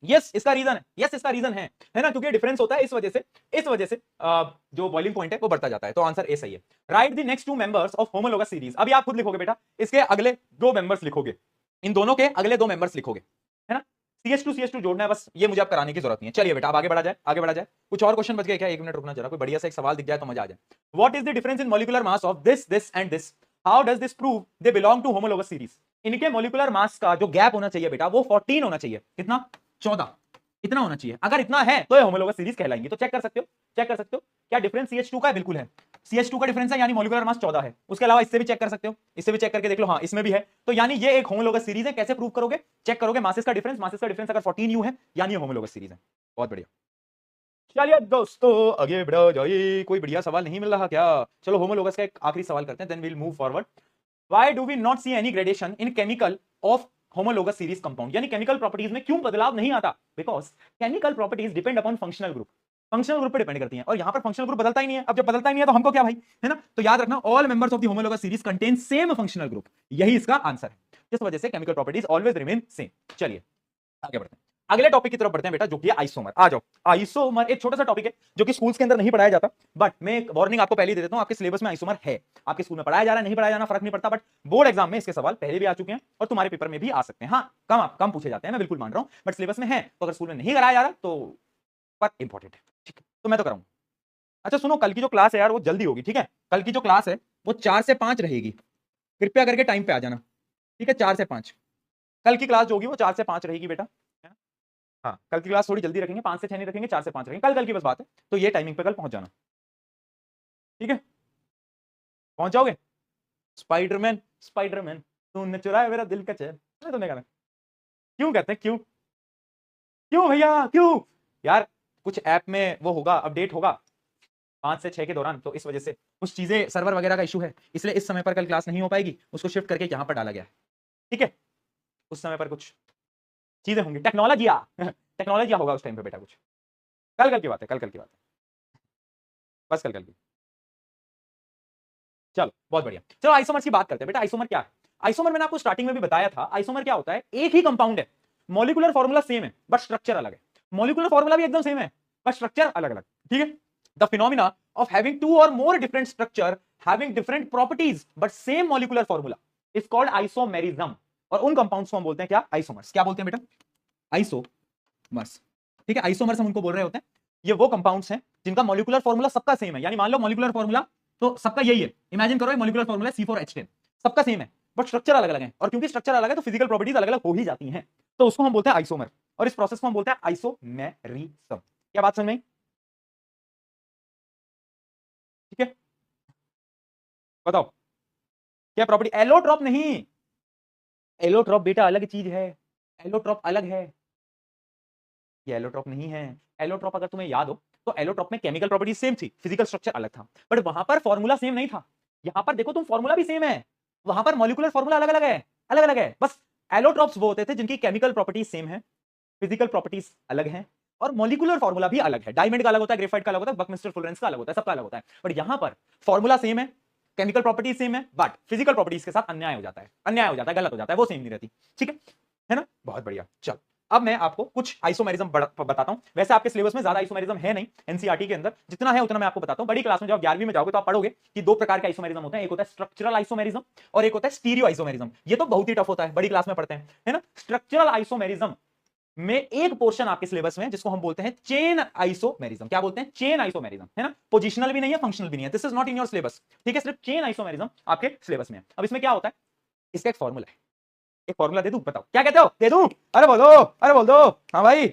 यस इसका रीजन है, यस इसका रीजन है ना, क्योंकि डिफरेंस होता है इस वजह से, इस वजह से जो बॉइलिंग पॉइंट है वो बढ़ता जाता है, तो आंसर ए सही है। Write the next two members of homologous series, अभी आप खुद लिखोगे बेटा, इसके अगले दो मेंबर्स लिखोगे, इन दोनों के अगले दो मेंबर्स लिखोगे, है ना। CH2 जोड़ना है बस, ये मुझे अब कराने की जरूरत नहीं है। चलिए बेटा अब आगे बढ़ा जाए, आगे बढ़ा जाए। कुछ और क्वेश्चन बच गए क्या, एक मिनट रुकना जरा, कोई बढ़िया सा एक सवाल दिख जाए तो मजा आ जाए। What is the difference in molecular mass of this and this, how does this prove they belong to homologous series. इनके मॉलिक्यूलर मास का जो गैप होना चाहिए बेटा वो 14 होना चाहिए, कितना, 14, इतना होना चाहिए। अगर इतना है तो ये होमोलोगस सीरीज कहलाएंगे। तो चेक कर सकते हो, चेक कर सकते हो, क्या डिफरेंस CH2 का है, बिल्कुल है, CH2 का डिफरेंस है, यानी मॉलिक्यूलर मास 14 है। उसके अलावा इससे भी चेक कर सकते हो, इससे भी चेक करके देख लो, हाँ इसमें भी है, तो यानी ये एक होमोलोगस सीरीज है। कैसे प्रूव करोगे, चेक करोगे मासेस का डिफरेंस, मासेस का डिफरेंस अगर 14U है यानी ये होमोलोगस सीरीज है। बहुत बढ़िया। चलिए दोस्तों आगे बढ़ो जाइए, कोई बढ़िया सवाल नहीं मिल रहा क्या, चलो होमोलोगस का एक आखिरी सवाल करते हैं, then we will move forward. Why do we not see any gradation in chemical of homologous series compound, यानी केमिकल प्रॉपर्टीज में क्यों बदलाव नहीं आता, because chemical properties depend upon functional group, functional group पे डिपेंड करती हैं, और यहां पर फंक्शनल ग्रुप बदलता ही नहीं है। अब जब बदलता ही नहीं है तो हमको क्या भाई, है ना। तो याद रखना all members of the homologous series contain same functional group, यही इसका आंसर है, जिस वजह से chemical properties always remain same. चलिए आगे बढ़ते हैं, अगले टॉपिक की तरफ बढ़ते हैं बेटा, जो कि आइसोमर। आ जाओ, आइसोमर एक छोटा सा टॉपिक है जो कि स्कूल्स के अंदर नहीं पढ़ाया जाता, बट मैं एक वार्निंग आपको पहले ही दे देता हूं, आपके सिलेबस में आइसोमर है, आपके स्कूल में पढ़ाया जा रहा है, नहीं पढ़ाया जाना फर्क नहीं पड़ता, बट बोर्ड एग्जाम में इसके सवाल पहले भी आ चुके हैं और तुम्हारे पेपर में भी आ सकते हैं। हाँ कम पूछे जाते हैं, मैं बिल्कुल मान रहा हूं, बट सिलेबस में है, तो अगर स्कूल में नहीं कराया जा रहा तो पर इंपॉर्टेंट है, ठीक है, तो मैं तो कराऊंगा। अच्छा सुनो, कल की जो क्लास है यार वो जल्दी होगी, ठीक है, कल की जो क्लास है वो 4 से 5 रहेगी, कृपया करके टाइम पे आ जाना, ठीक है, 4 से 5 कल की क्लास जो होगी वो 4 से 5 रहेगी बेटा। हाँ कल की क्लास थोड़ी जल्दी रखेंगे, 5 से 6 नहीं रखेंगे, 4 से 5 रखेंगे, कल कल की बस बात है, तो ये टाइमिंग पे कल पहुंच जाना, ठीक है, पहुंच जाओगे। स्पाइडरमैन स्पाइडरमैन तूने चुराया मेरा दिल का चैन, तुमने कहना क्यों, कहते हैं क्यों, क्यों भैया क्यों, यार कुछ ऐप में वो होगा, अपडेट होगा 5 से 6 के दौरान, तो इस वजह से कुछ चीजें सर्वर वगैरह का इशू है, इसलिए इस समय पर कल क्लास नहीं हो पाएगी, उसको शिफ्ट करके यहाँ पर डाला गया है, ठीक है, उस समय पर कुछ चीजें होंगी, टेक्नोलॉजी टेक्नोलॉजी होगा उस टाइम पे बेटा, कुछ कल कल की बात है, कल कल की बात है, बस कल कल की। चलो बहुत बढ़िया, चलो आइसोमर की बात करते हैं बेटा। आइसोमर क्या है, आइसोमर मैंने आपको स्टार्टिंग में भी बताया था, आइसोमर क्या होता है, एक ही कंपाउंड है, मॉलिक्यूलर फॉर्मूला सेम है बट स्ट्रक्चर अलग है, मॉलिक्यूलर फॉर्मूला भी एकदम सेम है बट स्ट्रक्चर अलग अलग, ठीक है। The phenomena of having two और more different structure having different properties but same molecular formula is called isomerism, और उन कंपाउंड्स को हम बोलते हैं क्या, आइसोमर्स। क्या बोलते हैं बेटा, आइसोमर्स, ठीक है, आइसोमर्स हम उनको बोल रहे होते हैं। ये वो कंपाउंड्स हैं जिनका मॉलिक्यूलर फॉर्मूला सबका सेम है, यानी मान लो मॉलिक्यूलर फॉर्मूला तो सबका यही है, इमेजिन करो मॉलिक्यूलर फॉर्मूला C4H10, सबका सेम है बट स्ट्रक्चर अलग अलग है, और क्योंकि स्ट्रक्चर अलग है तो फिजिकल प्रॉपर्टीज अलग अलग हो ही जाती हैं, तो उसको हम बोलते हैं आइसोमर, और इस प्रोसेस को हम बोलते हैं आइसोमेरिज्म। क्या बात समझ में, ठीक है, बताओ क्या प्रॉपर्टी, एलोट्रॉप नहीं, एलोट्रॉप बेटा अलग चीज है, एलोट्रॉप अलग है, ये एलोट्रॉप नहीं है। एलोट्रॉप अगर तुम्हें याद हो तो एलोट्रॉप में केमिकल प्रॉपर्टी सेम थी, फिजिकल स्ट्रक्चर अलग था, बट वहां पर फॉर्मूला सेम नहीं था। यहां पर देखो तुम, फॉर्मूला भी सेम है, वहां पर मॉलिक्यूलर फॉर्मूला अलग अलग है, अलग अलग है, बस एलोट्रॉप्स वो होते थे जिनकी केमिकल प्रॉपर्टीज सेम है, फिजिकल प्रॉपर्टीज अलग है, और मॉलिक्यूलर फॉर्मूला भी अलग है, डायमंड का अलग होता है, ग्रेफाइट का अलग होता है, बकमिस्टर फुलरेंस का अलग होता है, सबका अलग होता है, बट यहां पर फॉर्मूला सेम है, केमिकल प्रॉपर्टीज सेम है, बट फिजिकल प्रॉपर्टीज के साथ अन्याय हो जाता है, अन्याय हो जाता है, गलत हो जाता है, वो सेम नहीं रहती, ठीक है ना, बहुत बढ़िया। चल अब मैं आपको कुछ आइसोमेरिज्म बताता हूं। वैसे आपके सिलेबस में ज्यादा आइसोमेरिज्म है नहीं एनसीईआरटी के अंदर, जितना है उतना मैं आपको बताता हूं। बड़ी क्लास में जब 11वीं में जाओगे तो आप पढ़ोगे कि दो प्रकार के आइसोमेरिज्म होते हैं, एक होता है स्ट्रक्चरल आइसोमेरिज्म और एक होता है स्टीरियो आइसोमेरिज्म। ये तो बहुत ही टफ होता है, बड़ी क्लास में पढ़ते हैं, है ना। स्ट्रक्चरल आइसोमेरिज्म में एक पोर्शन आपके सिलेबस में जिसको हम बोलते हैं चेन आइसोमेरिज्म। क्या बोलते हैं? चेन आइसोमेरिज्म, है ना। पोजिशनल भी नहीं है, फंक्शनल भी नहीं है, this is not in your syllabus, ठीक है। सिर्फ चेन आइसोमेरिज्म आपके सिलेबस में है। अब इसमें क्या होता है, इसका एक फॉर्मूला है, एक फॉर्मूला दे दूं, बताओ क्या कहते हो? दे दूं? अरे बोलो, अरे बोल दो। हाँ भाई,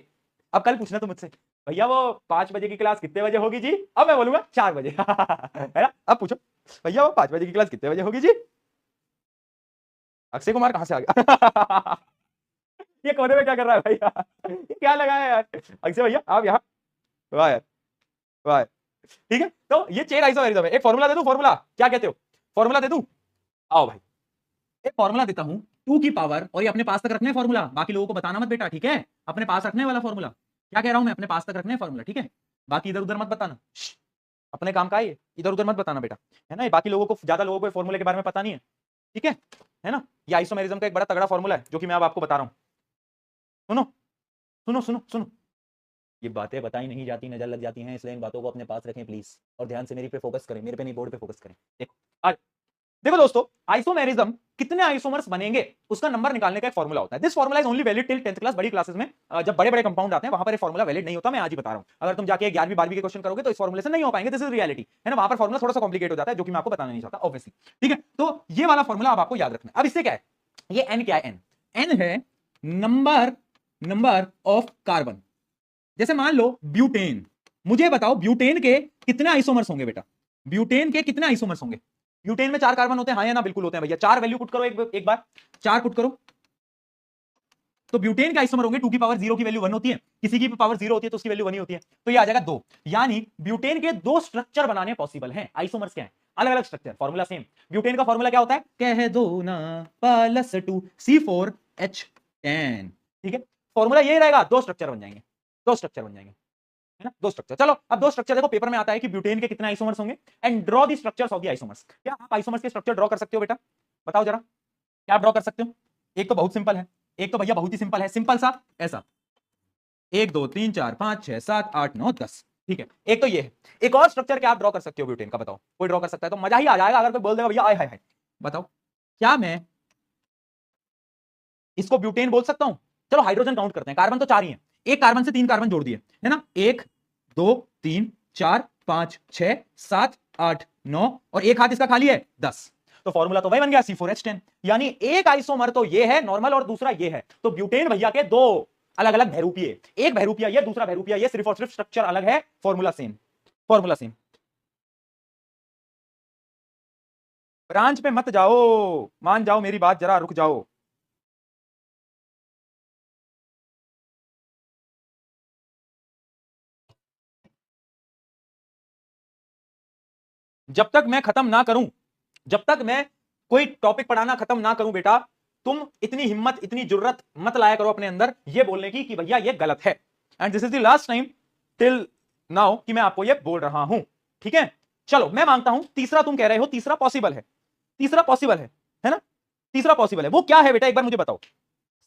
अब कल पूछना तो मुझसे, भैया वो 5 बजे की क्लास कितने बजे होगी जी? अब मैं बोलूंगा 4 बजे है ना। अब पूछो, भैया वो 5 बजे की क्लास कितने बजे होगी जी? अक्षय कुमार कहां से आ गया? ये कोने में क्या कर रहा है भैया? ये क्या लगा है यार? अक्षय भैया आप यहाँ, वाह यार, वाह। ठीक है, तो ये चेन आइसोमेरिज्म है। एक फॉर्मूला दे दूं? फॉर्मूला क्या कहते हो? फॉर्मूला दे दूं? आओ भाई, एक फॉर्मूला देता हूं 2 की पावर, और ये अपने पास तक रखने फॉर्मूला, बाकी लोगों को बताना मत बेटा, ठीक है। अपने पास रखने वाला फॉर्मूला, क्या कह रहा हूं मैं, अपने पास तक रखने फॉर्मूला, ठीक है। बाकी इधर उधर मत बताना, अपने काम का है, इधर उधर मत बताना बेटा, है ना। बाकी लोगों को, ज्यादा लोगों को फॉर्मूले के बारे में पता नहीं है, ठीक है ना। ये आइसोमेरिज्म का एक बड़ा तगड़ा फॉर्मूला है जो कि मैं अब आपको बता रहा हूं। सुनो सुनो सुनो सुनो, ये बातें बताई नहीं जाती, नजर लग जाती हैं, इसलिए इन बातों को अपने पास रखें प्लीज, और ध्यान से मेरी पे फोकस करें, मेरे पे नहीं, बोर्ड पे फोकस करें। देखो आज, देखो दोस्तों, आइसोमेरिज्म कितने आइसोमर्स बनेंगे उसका नंबर निकालने का एक फॉर्मूला होता है। This formula is only valid till 10th class. बड़ी क्लासेस में जब बड़े बड़े कंपाउंड आते हैं वहां पर ये फॉर्मूला वैलिड नहीं होता, मैं आज ही बता रहा हूं। अगर तुम जाके 11वीं 12वीं के क्वेश्चन करोगे तो इस फॉर्मूले से नहीं हो पाएंगे, दिस इज रियलिटी, है ना। वहां पर फॉर्मूला थोड़ा सा कॉम्प्लिकेट हो जाता है, जो कि मैं आपको बताना नहीं चाहता ऑब्वियसली, ठीक है। तो ये वाला फॉर्मूला अब आपको याद रखना है। अब इससे क्या है, ये एन क्या है? एन है नंबर, नंबर ऑफ कार्बन। जैसे मान लो ब्यूटेन, मुझे बताओ ब्यूटेन के कितने आइसोमर्स होंगे बेटा? ब्यूटेन के कितने आइसोमर्स होंगे? ब्यूटेन में 4 कार्बन होते हैं, हाँ या ना? बिल्कुल होते हैं भैया। 4 वैल्यू पुट करो एक बार, 4 पुट करो, तो ब्यूटेन के आइसोमर होंगे 2 की पावर 0 की वैल्यू 1 होती है, किसी की पावर 0 होती है तो उसकी वैल्यू 1 ही होती है, तो ये आ जाएगा 2। यानी ब्यूटेन के 2 स्ट्रक्चर बनाने पॉसिबल हैं। आइसोमर्स क्या है? अलग अलग स्ट्रक्चर, फॉर्मूला सेम। ब्यूटेन का फॉर्मूला क्या होता है? कह दो ना +2C4H10, ठीक है। फॉर्मूला ये रहेगा, 2 स्ट्रक्चर बन जाएंगे, 2 स्ट्रक्चर बन जाएंगे, है ना, 2 स्ट्रक्चर। चलो अब 2 स्ट्रक्चर देखो, पेपर में आता है कि ब्यूटेन के कितने आइसोमर्स होंगे, and draw the structures of the isomers. क्या आप आइसोमर्स के स्ट्रक्चर ड्रॉ कर सकते हो बेटा? बताओ जरा, क्या आप ड्रॉ कर सकते हो? एक तो बहुत सिंपल है, एक तो भैया बहुत ही सिंपल है, सिंपल सा ऐसा 1 2 3 4 5 6 7 8 9 10, ठीक है। एक तो ये है, एक और स्ट्रक्चर क्या आप ड्रॉ कर सकते हो ब्यूटेन का? बताओ, कोई ड्रॉ कर सकता है तो मजा ही आ जाएगा। अगर कोई बोल देगा भैया आय हाय हाय, बताओ क्या मैं इसको ब्यूटेन बोल सकता हूं? चलो हाइड्रोजन काउंट करते हैं, कार्बन तो 4 ही है, एक कार्बन से 3 कार्बन जोड़ दिए, है ना। 1 2 3 4 5 6 7 8 9, और एक हाथ इसका खाली है 10, तो फॉर्मूला तो वही बन गया C4H10। यानी एक आइसोमर तो ये है नॉर्मल और दूसरा ये है, तो ब्यूटेन भैया के 2 अलग अलग बहरूपीय, एक बहरूपीय ये, दूसरा बहरूपीय ये, सिर्फ और सिर्फ स्ट्रक्चर अलग है, formula same, formula same. Branch पे मत जाओ, मान जाओ मेरी बात, जरा रुक जाओ। जब तक मैं खत्म ना करूं, जब तक मैं कोई टॉपिक पढ़ाना खत्म ना करूं बेटा, तुम इतनी हिम्मत, इतनी जुर्रत मत लाया करो अपने अंदर ये बोलने की कि भैया ये गलत है। And this is the last time till now कि मैं आपको ये बोल रहा हूं, ठीक है। चलो मैं मानता हूं तीसरा तुम कह रहे हो, तीसरा पॉसिबल है, तीसरा पॉसिबल है ना। तीसरा पॉसिबल है, वो क्या है बेटा एक बार मुझे बताओ?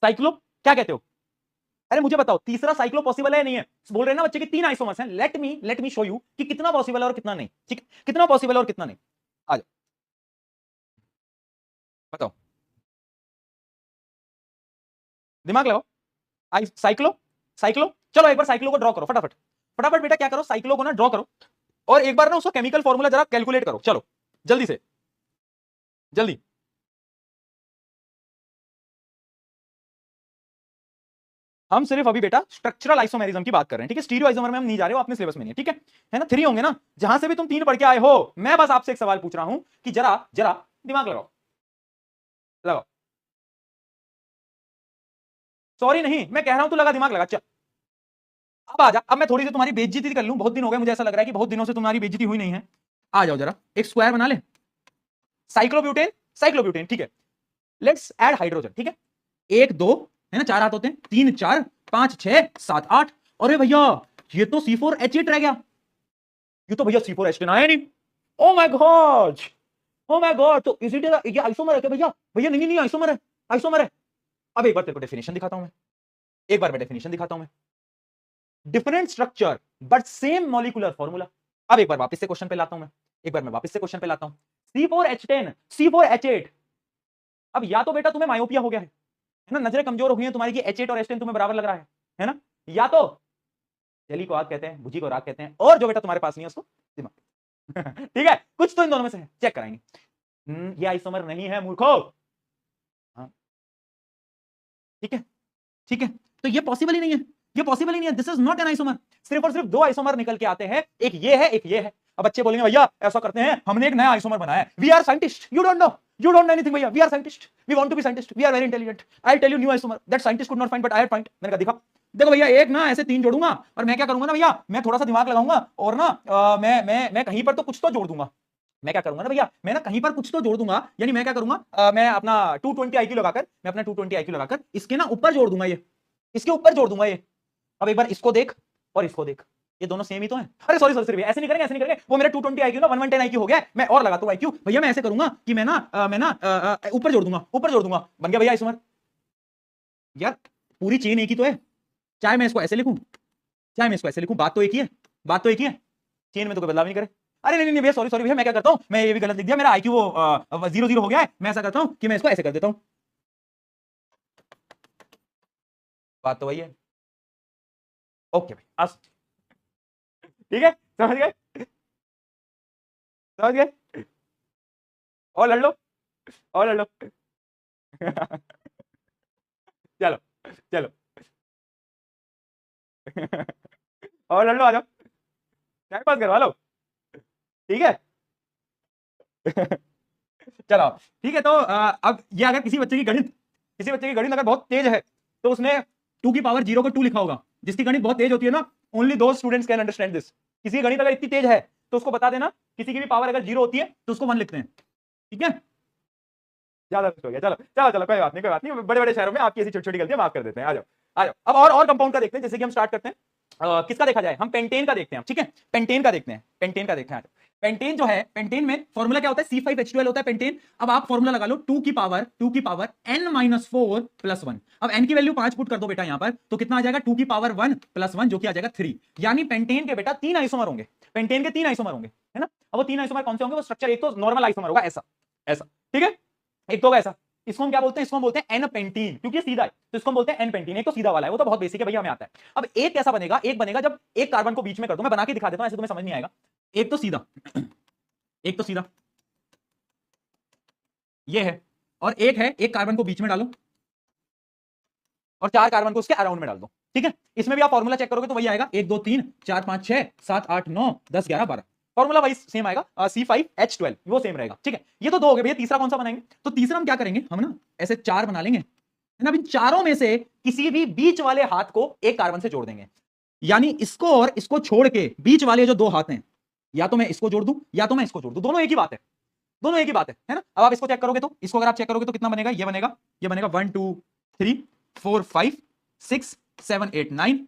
साइक्लो, क्या कहते हो? अरे मुझे बताओ तीसरा साइक्लो पॉसिबल है नहीं है? बोल रहे हैं ना बच्चे कि 3 आइसोमर्स हैं, लेट मी शो यू कि कितना पॉसिबल है और कितना नहीं, ठीक, कितना पॉसिबल है और कितना नहीं। आ जाओ बताओ, दिमाग लगाओ। साइक्लो, साइक्लो, चलो एक बार साइक्लो को ड्रॉ करो फटाफट, फटाफट बेटा क्या करो, साइक्लो को ना ड्रॉ करो, और एक बार ना उसका केमिकल फॉर्मूला जरा कैलकुलेट करो, चलो जल्दी से, जल्दी। हम सिर्फ अभी बेटा स्ट्रक्चरल आइसोमेरिज्म की बात कर रहे हैं, ठीक है। स्टीरियो आइसोमर में हम नहीं जा रहे हो, अपने सिलेबस में नहीं है, ठीक है ना। 3 होंगे ना, जहां से भी तुम 3 पढ़ के आए हो। मैं बस आपसे एक सवाल पूछ रहा हूं कि जरा जरा दिमाग लगाओ, लगाओ। सॉरी नहीं, मैं कह रहा हूं तू लगा दिमाग लगा, चल अब आ जा। अब मैं थोड़ी सी तुम्हारी बेइज्जती कर लूं, बहुत दिन हो गए, मुझे ऐसा लग रहा है कि बहुत दिनों से तुम्हारी बेइज्जती हुई नहीं है। आ जाओ जरा, एक स्क्वायर बना ले, साइक्लोब्यूटेन, साइक्लोब्यूटेन, ठीक है। लेट्स ऐड हाइड्रोजन, ठीक है। 1 2, है ना, 4 हाथ होते हैं, 3 4 5 6 7 8, अरे भैया ये तो C4H8 रह गया, ये तो भैया C4H10 आया नहीं। Oh my God, oh my God, तो इज इट ये आइसोमर है क्या भैया? भैया नहीं नहीं आइसोमर है, आइसोमर है। अब एक बार तेरे को डेफिनेशन दिखाता हूं मैं, एक बार मैं डेफिनेशन दिखाता हूं मैं, different structure but same molecular formula. अब एक बार वापस से क्वेश्चन पे लाता हूं मैं, एक बार मैं वापस से क्वेश्चन पे लाता हूं। C4H10 C4H8। अब या तो बेटा तुम्हें मायोपिया हो गया है ना, नजरें कमजोर हो गई हैं तुम्हारी कि H8 और H10 तुम्हें बराबर लग रहा है ना, या तो जली को आग कहते हैं, भुजी को राग कहते हैं, और जो बेटा तुम्हारे पास नहीं है उसको दिमाग। ठीक है, कुछ तो इन दोनों में से है, चेक कराएंगे। ये आइसोमर नहीं है मूर्खो। हाँ ठीक है, ठीक है, तो ये पॉसिबल ही नहीं है, ये पॉसिबल ही नहीं है, this is not an isomer. सिर्फ और सिर्फ दो आइसोमर निकल के आते हैं, एक ये है एक ये है। अब बच्चे बोलेंगे भैया ऐसा करते हैं, हमने एक नया आइसोमर बनाया है, we are scientist, you don't know, you don't know anything भैया, we are scientist, we want to be scientist, we are very intelligent, I tell you new isomer that scientist could not find but I had find. मैंने कहा दिखा, देखो भैया एक ना ऐसे तीन जोड़ूंगा और मैं क्या करूंगा ना भैया, मैं थोड़ा सा दिमाग लगाऊंगा और ना मैं कहीं पर तो कुछ तो जोड़ दूंगा। मैं क्या करूंगा ना भैया, मैं ना कहीं पर कुछ तो जोड़ दूंगा, यानी मैं क्या करूंगा, मैं अपना 220 IQ लगाकर, मैं अपना 220 IQ लगाकर इसके ना ऊपर जोड़ दूंगा, ये इसके ऊपर जोड़ दूंगा ये। अब एक बार इसको देख और इसको देख, ये दोनों सेम ही तो हैं। अरे सॉरी सॉरी, ऐसे नहीं करेंगे, ऐसे नहीं करेंगे, वो मेरा 220 IQ ना 110 IQ हो गया, मैं और लगाता हूं IQ भैया, मैं ऐसे करूंगा कि मैं ना ऊपर जोड़ दूंगा, ऊपर जोड़ दूंगा, बन गया भैया आइसोमर। यार पूरी चेन एक ही तो है, चाहे मैं इसको ऐसे लिखूं चाहे मैं इसको ऐसे लिखूं, बात तो एक ही है, बात तो एक ही है, चेन में तो कोई बदलाव नहीं करे। अरे नहीं नहीं भैया सॉरी सॉरी भैया, मैं क्या करता हूं, मैं ये भी गलत लिख दिया, मेरा IQ वो 0 0 हो गया है, मैं ऐसा करता हूं कि मैं इसको ऐसे कर देता हूं, बात तो वही है। ओके भाई आज ठीक है, समझ गए, समझ गए, और लड़ लो, और लड़ लो। चलो चलो, और लड़ लो, आ जाओ, टाइम पास करवा लो, ठीक है। चलो ठीक है, तो अब ये अगर किसी बच्चे की गणित, किसी बच्चे की गणित अगर बहुत तेज है तो उसने 2 की पावर 0 को 2 लिखा होगा। जिसकी गणित बहुत तेज होती है ना, ओनली दो स्टूडेंट्स कैन अंडरस्टैंड दिस। किसी की गणित अगर इतनी तेज है तो उसको बता देना, किसी की भी पावर अगर 0 होती है तो उसको 1 लिखते हैं, ठीक है। ज्यादा हो गया, चलो चलो चलो, कोई बात नहीं, कोई बात नहीं, बड़े बड़े शहरों में आपकी ऐसी छोटी छोटी गलतियां माफ कर देते हैं। आ जाओ आ जाओ, अब और कंपाउंड का देखते हैं, जैसे कि हम स्टार्ट करते हैं, किसका देखा जाए, हम पेंटेन का देखते हैं, ठीक है, पेंटेन का देखते हैं, पेंटेन का देखते हैं। पेंटेन जो है, पेंटेन में फॉर्मूला क्या होता है, C5H12 होता है पेंटेन। अब आप फॉर्मूला लगा लो 2 की पावर n-4 + 1। अब n की वैल्यू 5 पुट कर दो बेटा यहां पर, तो कितना आ जाएगा 2 की पावर 1 + 1 जो कि आ जाएगा 3। यानी पेंटेन के बेटा 3 आइसोमर होंगे, पेंटेन के 3 आइसोमर होंगे, है ना। अब वो 3 आइसोमर कौन से होंगे, वो स्ट्रक्चर एक तो नॉर्मल आइसोमर होगा ऐसा ऐसा, ठीक है, एक तो होगा ऐसा, इसको हम क्या बोलते हैं, इसको हम बोलते हैं एन पेंटीन, क्योंकि ये सीधा है तो इसको हम बोलते हैं एन पेंटीन। एक तो सीधा वाला है, वो तो बहुत बेसिक है भैया, हमें आता है। अब एक कैसा बनेगा, एक बनेगा जब एक कार्बन को बीच में कर दो, मैं बना के दिखा देता हूं, ऐसे तुम्हें समझ नहीं आएगा। एक तो सीधा, एक तो सीधा ये है, और एक है एक कार्बन को बीच में डालो और 4 कार्बन को उसके अराउंड में डाल दो, ठीक है। इसमें भी आप फॉर्मूला चेक करोगे तो वही आएगा, 1 2 3 4 5 6 7 8 9 10 11 12, फॉर्मूला वाइज सेम आएगा, C5H12 वो सेम रहेगा, ठीक है। ये तो दो हो गए भैया, तीसरा कौन सा बनाएंगे, तो तीसरा हम क्या करेंगे, हम ना ऐसे 4 बना लेंगे, है ना। अब इन चारों में से किसी भी बीच वाले हाथ को एक कार्बन से जोड़ देंगे, यानी इसको और इसको छोड़ के बीच वाले जो 2 हाथ हैं, या तो मैं इसको जोड़ दूं या तो मैं इसको जोड़ दूं, दोनों एक ही बात है, दोनों एक ही बात है ना। अब आप इसको चेक करोगे तो, इसको अगर आप चेक करोगे तो कितना बनेगा, ये बनेगा 1 2 3 4 5 6 7 8 9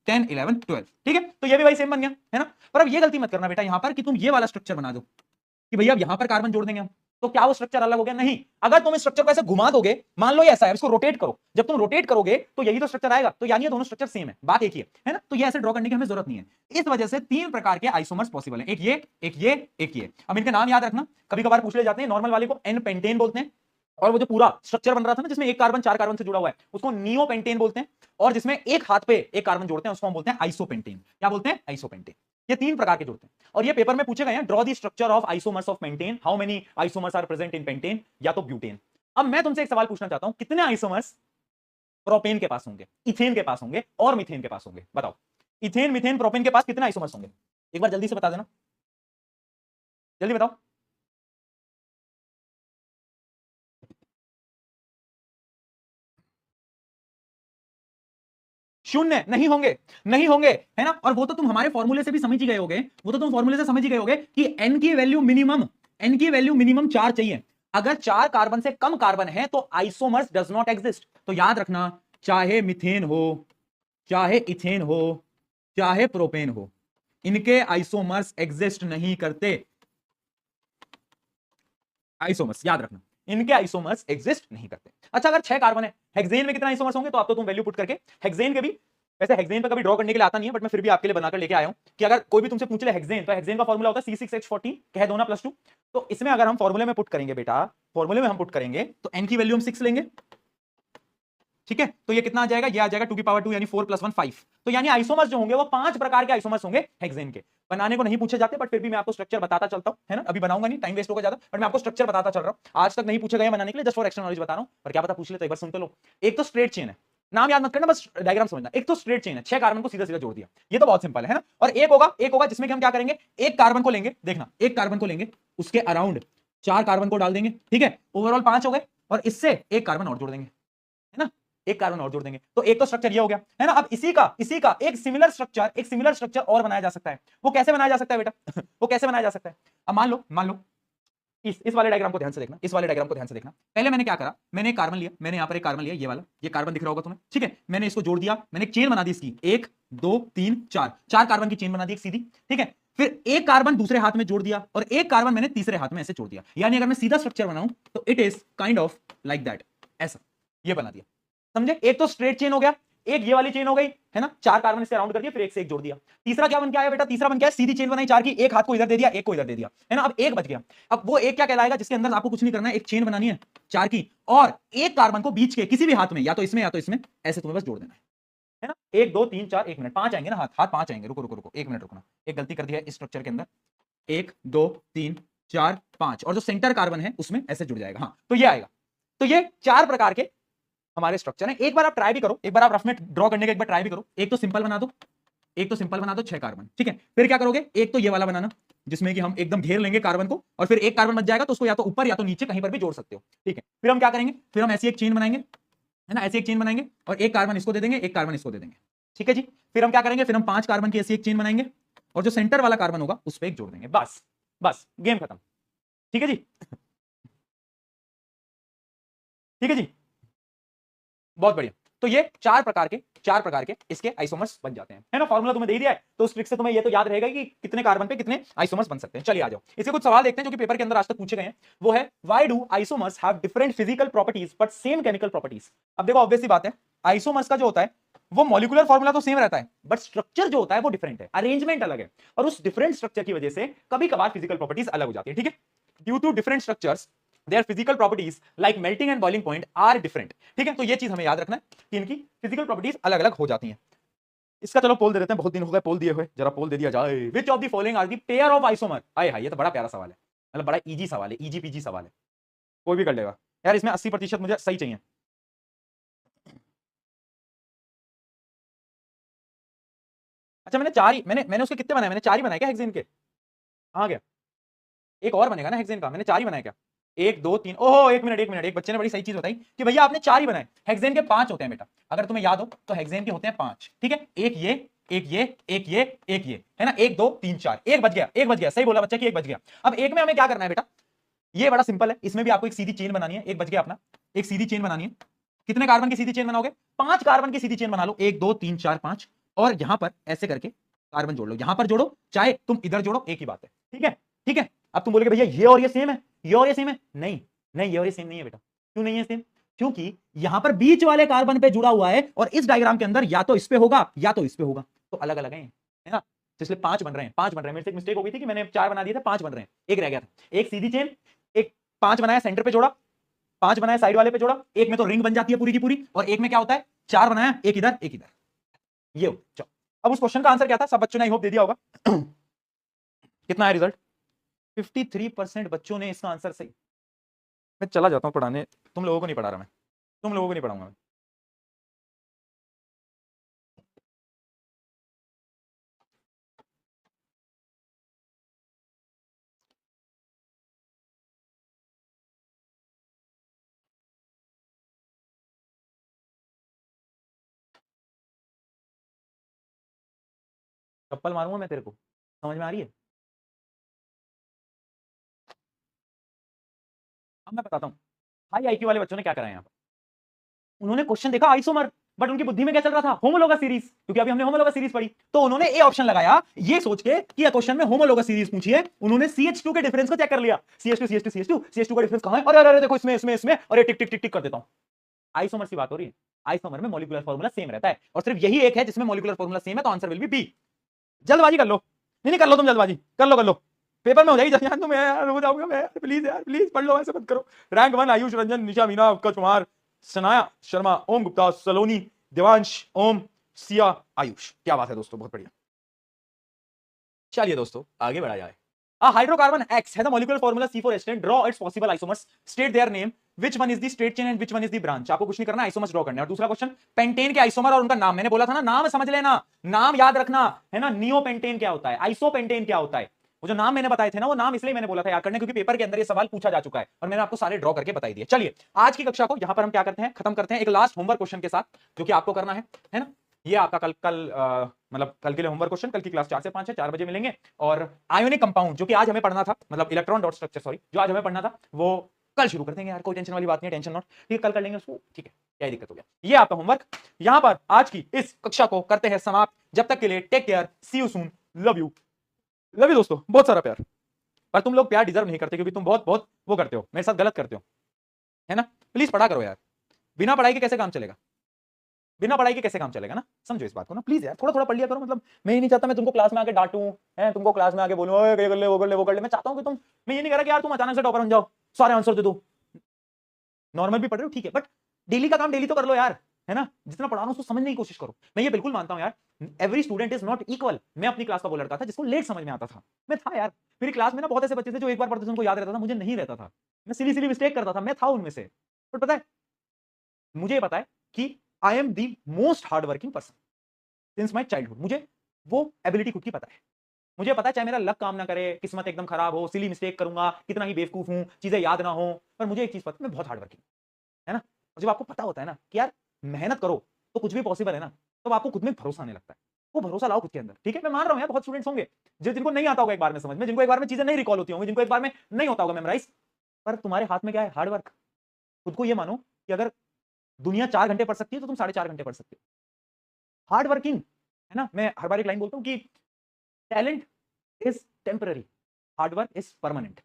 10 11 12, ठीक है। तो ये भी भाई सेम बन गया, है ना। पर अब ये गलती मत करना बेटा यहां पर कि तुम ये वाला स्ट्रक्चर बना दो कि भैया अब यहां पर कार्बन जोड़ देंगे हम, तो क्या वो स्ट्रक्चर अलग हो गया, नहीं। अगर तुम इस स्ट्रक्चर को ऐसे घुमा दोगे, मान लो ये ऐसा है, इसको रोटेट करो, जब तुम रोटेट करोगे तो यही तो स्ट्रक्चर आएगा, तो यानी ये दोनों स्ट्रक्चर सेम है, बात एक ही है ना। तो ये ऐसे ड्रॉ करने की हमें जरूरत नहीं है। इस वजह से 3 प्रकार के आइसोमर्स पॉसिबल है, एक ये एक ये एक ये। अब इनके नाम याद रखना, कभी कभार पूछ ले जाते हैं। नॉर्मल वाले को एन पेंटेन बोलते हैं, और वो जो पूरा स्ट्रक्चर बन रहा था ना जिसमें एक कार्बन 4 कार्बन से जुड़ा हुआ है, उसको नियोपेंटेन बोलते हैं। और जिसमें एक हाथ पे एक कार्बन जोड़ते हैं उसको हम बोलते हैं आइसोपेंटेन। क्या बोलते हैं, आइसोपेंटेन। ये 3 प्रकार के जोड़ते हैं, और ये पेपर में पूछे गए हैं, draw the structure of isomers of pentane, how many isomers are present in pentane, या तो ब्यूटेन। अब मैं तुमसे एक सवाल पूछना चाहता हूं, कितने आइसोमर्स प्रोपेन के पास होंगे, इथेन के पास होंगे और मीथेन के पास होंगे, बताओ। इथेन मीथेन प्रोपेन के पास कितने आइसोमर्स होंगे, एक बार जल्दी से बता देना, जल्दी बताओ। शून्य नहीं होंगे, नहीं होंगे, है ना। और वो तो तुम हमारे फॉर्मूले से भी समझ ही गए होगे, वो तो तुम फॉर्मूले से समझ ही गए होगे कि n की वैल्यू मिनिमम, n की वैल्यू मिनिमम 4 चाहिए। अगर 4 कार्बन से कम कार्बन है तो आइसोमर्स डज नॉट एग्जिस्ट। तो याद रखना, चाहे मिथेन हो, चाहे इथेन हो, चाहे प्रोपेन हो, इनके आइसोमर्स एग्जिस्ट नहीं करते। आइसोमर्स याद रखना, इनके आइसोमर्स एग्जिस्ट नहीं करते। अच्छा अगर 6 कार्बन है, हेक्सेन में कितना आइसोमर्स होंगे, तो आप तो तुम वैल्यू पुट करके हेक्सेन के भी, वैसे हेक्सेन पे कभी ड्रॉ करने के लिए आता नहीं है, बट मैं फिर भी आपके लिए बनाकर लेके आया हूं कि अगर कोई भी तुमसे पूछ ले हेक्सेन, तो हेक्सेन का फॉर्मूला होता है C6H14 कह दो ना +2। तो इसमें अगर हम फॉर्मूले में पुट करेंगे बेटा, फॉर्मूले में हम पुट करेंगे तो n की वैल्यू हम 6 लेंगे, ठीक है। तो ये कितना आ जाएगा, ये आ जाएगा 2 यानी 4 + 1 5। तो यानी आइसोमर्स जो होंगे वो 5 प्रकार के आइसोमर्स होंगे हेक्सेन के। बनाने को नहीं पूछे जाते, बट फिर भी मैं आपको स्ट्रक्चर बताता चलता हूं, है ना। अभी बनाऊंगा नहीं, टाइम वेस्ट होगा ज्यादा, बट मैं आपको स्ट्रक्चर बताता चल रहा हूं। आज तक नहीं पूछे गए बनाने के लिए, जस्ट फॉर एक्स्ट्रा नॉलेज बता रहा हूं, पर क्या पता पूछ ले तो एक बार सुन तो लो। एक तो स्ट्रेट चेन है, नाम याद मत करना, बस डायग्राम समझना। एक तो स्ट्रेट चेन है, 6 कार्बन को सीधा सीधा जोड़ दिया, ये तो बहुत सिंपल है ना। और एक होगा जिसमें कि हम क्या करेंगे, एक कार्बन को लेंगे, देखना एक कार्बन को लेंगे, उसके अराउंड 4 कार्बन को डाल देंगे, ठीक है, ओवरऑल 5 हो गए, और इससे एक कार्बन और जोड़ देंगे, है ना, एक कार्बन और जोड़ देंगे। तो एक तो स्ट्रक्चर ये हो गया, है ना। अब इसी का एक सिमिलर स्ट्रक्चर और बनाया जा सकता है। वो कैसे बनाया जा सकता है बेटा वो कैसे बनाया जा सकता है। अब मान लो इस वाले डायग्राम को ध्यान से देखना, इस वाले डायग्राम को ध्यान से देखना। पहले मैंने क्या करा, मैंने एक कार्बन लिया, मैंने यहां पर एक कार्बन लिया, ये वाला, ये कार्बन दिख रहा होगा तुम्हें, ठीक है। मैंने इसको जोड़ दिया, मैंने एक चेन बना दी इसकी, 1 2 3 4, 4 कार्बन की चेन बना दी एक सीधी, ठीक है। फिर एक कार्बन दूसरे हाथ में जोड़ दिया, और एक कार्बन मैंने तीसरे हाथ में ऐसे जोड़ दिया। यानी अगर मैं सीधा स्ट्रक्चर बनाऊं तो it is kind of like that, ऐसा ये बना दिया, समझे। एक तो स्ट्रेट चेन हो गया, एक ये वाली चेन हो गई, है ना, 4 कार्बन इससे राउंड कर दिया, फिर एक से एक जोड़ दिया। तीसरा क्या बन के आया बेटा, तीसरा बन के आया सीधी चेन बनाई 4 की, एक हाथ को इधर दे दिया, एक को इधर दे दिया, है ना। अब एक बच गया। अब वो एक क्या कहलाएगा, जिसके अंदर आपको कुछ नहीं करना है, एक चेन बनानी है 4 की, और एक कार्बन को बीच के किसी भी हाथ में, या तो इसमें या तो इसमें, ऐसे तुम्हें बस जोड़ देना है ना। 1 2 3 4, 1 मिनट, 5 आएंगे ना, हाथ 5 आएंगे। रुको 1 मिनट रुकना, एक गलती कर दी है इस स्ट्रक्चर के अंदर। 1 2 3 4 5, और जो सेंटर कार्बन है उसमें ऐसे जुड़ जाएगा, हाँ, तो ये आएगा। तो ये 4 प्रकार के हमारे स्ट्रक्चर है। एक बार आप ट्राई भी करो, एक बार आप रफ में ड्रॉ करने का एक बार ट्राई भी करो। एक तो सिंपल बना दो 6 कार्बन, ठीक है। फिर क्या करोगे, एक तो ये वाला बनाना, जिसमें कि हम एकदम घेर लेंगे कार्बन को, और फिर एक कार्बन बच जाएगा तो उसको या तो ऊपर या तो नीचे कहीं पर भी जोड़ सकते हो, ठीक है। फिर हम क्या करेंगे, फिर हम ऐसी एक चेन बनाएंगे, है ना, ऐसी एक चेन बनाएंगे, और एक कार्बन इसको दे देंगे, एक कार्बन इसको दे देंगे, ठीक है जी। फिर हम क्या करेंगे, फिर हम 5 कार्बन की ऐसी एक चेन बनाएंगे, और जो सेंटर वाला कार्बन होगा उस पर एक जोड़ देंगे, बस गेम खत्म, ठीक है जी। ठीक है जी, बहुत बढ़िया। तो ये 4 प्रकार के इसके आइसोमर्स बन जाते हैं, है ना। फॉर्मूला तुम्हें दे दिया है, तो उस ट्रिक से तुम्हें ये तो याद रहेगा कि कितने कार्बन पे कितने आइसोमर्स बन सकते हैं। चलिए आ जाओ, इसके कुछ सवाल देखते हैं जो कि पेपर के अंदर आज तक पूछे गए हैं। वो है, why do isomers have different physical properties but same chemical properties. अब देखो ऑब्वियस सी बात है, आइसोमर्स का जो होता है वो मॉलिक्यूलर फॉर्मूला तो सेम रहता है, बट स्ट्रक्चर जो होता है वो डिफरेंट है, अरेंजमेंट अलग है, और उस डिफरेंट स्ट्रक्चर की वजह से कभी कभार फिजिकल प्रॉपर्टीज अलग हो जाती है, ठीक है। Due to different structures their physical properties like melting and boiling point are different, ठीक है। तो ये चीज हमें याद रखना है कि इनकी फिजिकल प्रॉपर्टीज अलग अलग हो जाती हैं। इसका चलो पोल दे देते हैं, बहुत दिन हो गए पोल दिए हुए, जरा पोल दे दिया जाए। Which of the following are the pair of isomer. आए हाय, ये तो बड़ा प्यारा सवाल है, मतलब बड़ा इजी सवाल है, इजी पीजी सवाल है, कोई भी कर लेगा यार। इसमें 80% मुझे सही चाहिए। अच्छा मैंने 4 ही, मैंने उसके कितने बनाए, मैंने 4 ही बनाए क्या हेक्सेन के। आ गया, एक और बनेगा ना हेक्सेन का, मैंने 4 ही बनाए क्या, 1 2 3। ओहो एक मिनट, एक बच्चे ने बड़ी सही चीज बताई कि भैया आपने 4 ही बनाए, हेक्सेन के 5 होते हैं बेटा। अगर तुम्हें याद हो तो हेक्सेन के होते हैं 5, ठीक है। एक ये, है ना, 1 2 3 4, एक बच गया, सही बोला बच्चा कि एक बच गया। अब एक में हमें क्या करना है बेटा, ये बड़ा सिंपल है, इसमें भी आपको एक सीधी चेन बनानी है, एक बच गया अपना, एक सीधी चेन बनानी है। कितने कार्बन की सीधी चेन बनाओगे, 5 कार्बन की सीधी चेन बना लो, 1 2 3 4 5, और यहां पर ऐसे करके कार्बन जोड़ लो, यहां पर जोड़ो चाहे तुम इधर जोड़ो, एक ही बात है, ठीक है, ठीक है। अब तुम बोलोगे भैया ये और ये सेम है, ये और ये सेम है, नहीं नहीं, ये और ये सेम नहीं है बेटा। क्यों नहीं है सेम, क्योंकि यहां पर बीच वाले कार्बन पे जुड़ा हुआ है, और इस डायग्राम के अंदर या तो इस पे होगा या तो इस पे होगा, तो अलग अलग है ना। तो इसलिए 5 बन रहे हैं, मेरे से एक मिस्टेक हो गई थी कि मैंने 4 बना दिए थे, 5 बन रहे हैं, एक रह गया था। एक सीधी चेन, एक 5 बनाया सेंटर पे जोड़ा, 5 बनाया साइड वाले पे जोड़ा, एक में तो रिंग बन जाती है पूरी की पूरी, और एक में क्या होता है 4 बनाया, एक इधर एक इधर, ये हो। चलो अब उस क्वेश्चन का आंसर क्या था, सब बच्चों ने आई होप दे दिया होगा। कितना है रिजल्ट, 53% बच्चों ने इसका आंसर सही। मैं चला जाता हूं पढ़ाने, तुम लोगों को नहीं पढ़ा रहा मैं, तुम लोगों को नहीं पढ़ाऊंगा मैं। चप्पल मारूंगा मैं तेरे को, समझ में आ रही है। अब मैं बताता हूँ हाई आईक्यू वाले बच्चों ने क्या करा है यहाँ पर। उन्होंने क्वेश्चन देखा आइसोमर, बट उनकी बुद्धि में क्या चल रहा था, होमोलोगस सीरीज, क्योंकि अभी हमने होमोलोगस सीरीज पढ़ी, तो उन्होंने ए ऑप्शन लगाया ये सोच के कि क्वेश्चन में होमोलोगस सीरीज पूछी है। उन्होंने CH2 के डिफरेंस को चेक कर लिया, CH2 का डिफरेंस कहां है, अरे देखो इसमें, और ये टिक टिक टिक टिक कर देता हूं, आइसोमर की बात हो रही है। आइसोमर में मॉलिक्यूलर फॉर्मूला सेम रहता है और सिर्फ यही एक है जिसमें मॉलिक्यूलर फॉर्मूला सेम है, तो आंसर विल बी बी। जल्दबाजी कर लो, नहीं कर लो तुम जल्दबाजी, कर लो पेपर में हो जाएगी यार, तुम यार हो जाओगे, मैं यार प्लीज पढ़ लो, ऐसे मत करो। रैंक 1 आयुष रंजन, निशा मीना, उत्कर्ष कुमार, सनाया शर्मा, ओम गुप्ता, सलोनी, देवांश, ओम, सिया, आयुष। क्या बात है दोस्तों, बहुत बढ़िया। चलिए दोस्तों आगे बढ़ा जाए। A hydrocarbon X has a molecular formula C4H10. Draw its possible isomers. State their name. Which one is the straight chain and which one is the branch? आपको कुछ नहीं करना, आइसोमर्स ड्रॉ करने। और दूसरा क्वेश्चन, पेंटेन के आइसोमर और उनका नाम। मैंने बोला था ना, नाम समझ लेना, नाम याद रखना है ना। नियोपेंटेन क्या होता है, आइसोपेंटेन क्या होता है, वो जो नाम मैंने बताए थे ना, वो नाम इसलिए मैंने बोला था याद करने, क्योंकि पेपर के अंदर ये सवाल पूछा जा चुका है और मैंने आपको सारे ड्रॉ करके बताई दिए। चलिए आज की कक्षा को यहां पर हम क्या करते हैं, खत्म करते हैं एक लास्ट होमवर्क क्वेश्चन के साथ, जो कि आपको करना है ना। ये आपका मतलब कल के लिए होमवर्क क्वेश्चन, कल की क्लास 4 से 5 है, 4 बजे मिलेंगे। और आयोनिक कंपाउंड जो कि आज हमें पढ़ना था, मतलब इलेक्ट्रॉन डॉट स्ट्रक्चर, सॉरी, जो आज हमें पढ़ना था वो कल शुरू कर देंगे यार, कोई टेंशन वाली बात नहीं है, टेंशन नॉट, ठीक है, कल कर लेंगे उसको, ठीक है, क्या दिक्कत हो गया। ये आपका होमवर्क, यहां पर आज की इस कक्षा को करते हैं समाप्त। जब तक के लिए take care, see you soon, love you दोस्तों, बहुत सारा प्यार। पर तुम लोग प्यार डिजर्व नहीं करते, क्योंकि तुम बहुत बहुत वो करते हो, मेरे साथ गलत करते हो, है ना। प्लीज पढ़ा करो यार, बिना पढ़ाई के कैसे काम चलेगा, बिना पढ़ाई के कैसे काम चलेगा ना, समझो इस बात को ना प्लीज यार, थोड़ा थोड़ा पढ़ लिया करो। मतलब मैं ये नहीं चाहता मैं तुमको क्लास में आके डांटूं, है तुमको क्लास में आके बोलूं ओए ये कर ले वो कर ले वो कर ले। मैं चाहता हूं कि तुम, मैं ये नहीं कह रहा कि यार तुम अचानक से टॉपर बन जाओ, सारे आंसर दे दो। नॉर्मल भी पढ़ रहे हो ठीक है, बट डेली का काम डेली तो कर लो यार, है ना। जितना पढ़ा रहा हूं उसको समझने की कोशिश करो। मैं ये बिल्कुल मानता हूं यार, every student is not equal. मैं अपनी क्लास का वो लड़का था जिसको लेट समझ में आता था, मैं था यार। मेरी क्लास में ना बहुत ऐसे बच्चे थे जो एक बार पढ़ते थे उनको याद रहता था, मुझे नहीं रहता था, मैं सिली सिली मिस्टेक करता था, मैं था उनमें से। बट पता है, मुझे पता है कि I am the most hard working person since my childhood. मुझे वो एबिलिटी खुद की पता है, मुझे पता है चाहे मेरा लक काम ना करे, किस्मत एकदम खराब हो, सिली मिस्टेक करूंगा, कितना ही बेवकूफ हूं, चीजें याद ना हो, पर मुझे एक चीज पता है, मैं बहुत हार्ड वर्किंग, है ना। और जब आपको पता होता है ना कि यार मेहनत करो तो कुछ भी पॉसिबल है ना, तो आपको खुद में भरोसा आने लगता है। वो भरोसा लाओ खुद के अंदर, ठीक है। मैं मान रहा हूं यार बहुत स्टूडेंट्स होंगे जिनको नहीं आता होगा एक बार में समझ में, जिनको एक बार में चीजें नहीं रिकॉल होती होंगी, जिनको एक बार में नहीं होता होगा मेमोराइज, पर तुम्हारे हाथ में क्या है, हार्ड वर्क। खुद को ये मानो कि अगर दुनिया 4 घंटे पढ़ सकती है तो तुम 4.5 घंटे पढ़ सकते हो। हार्ड वर्किंग, है ना। मैं हर बार एक लाइन बोलता हूं कि talent is temporary, hard work is permanent.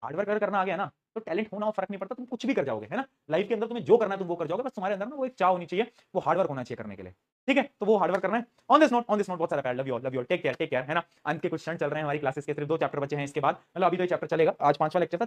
Hard work अगर करना आ गया ना तो टैलेंट होना और फर्क नहीं पड़ता, तुम कुछ भी कर जाओगे, है ना। लाइफ के अंदर तुम्हें जो करना है तुम वो कर जाओगे, बस तुम्हारे अंदर ना वो एक चाह होनी चाहिए, वो हार्ड वर्क होना चाहिए करने के लिए, ठीक है। तो वो हार्ड वर्क करना है। ऑन दिस नोट बहुत सारा प्यार, love you all, take care, है ना। अंत के कुछ क्षण चल रहे हैं हमारी क्लासेस के, सिर्फ 2 चैप्टर बचे हैं इसके बाद, मतलब अभी तो ये चैप्टर चलेगा, आज 5वां लेक्चर था।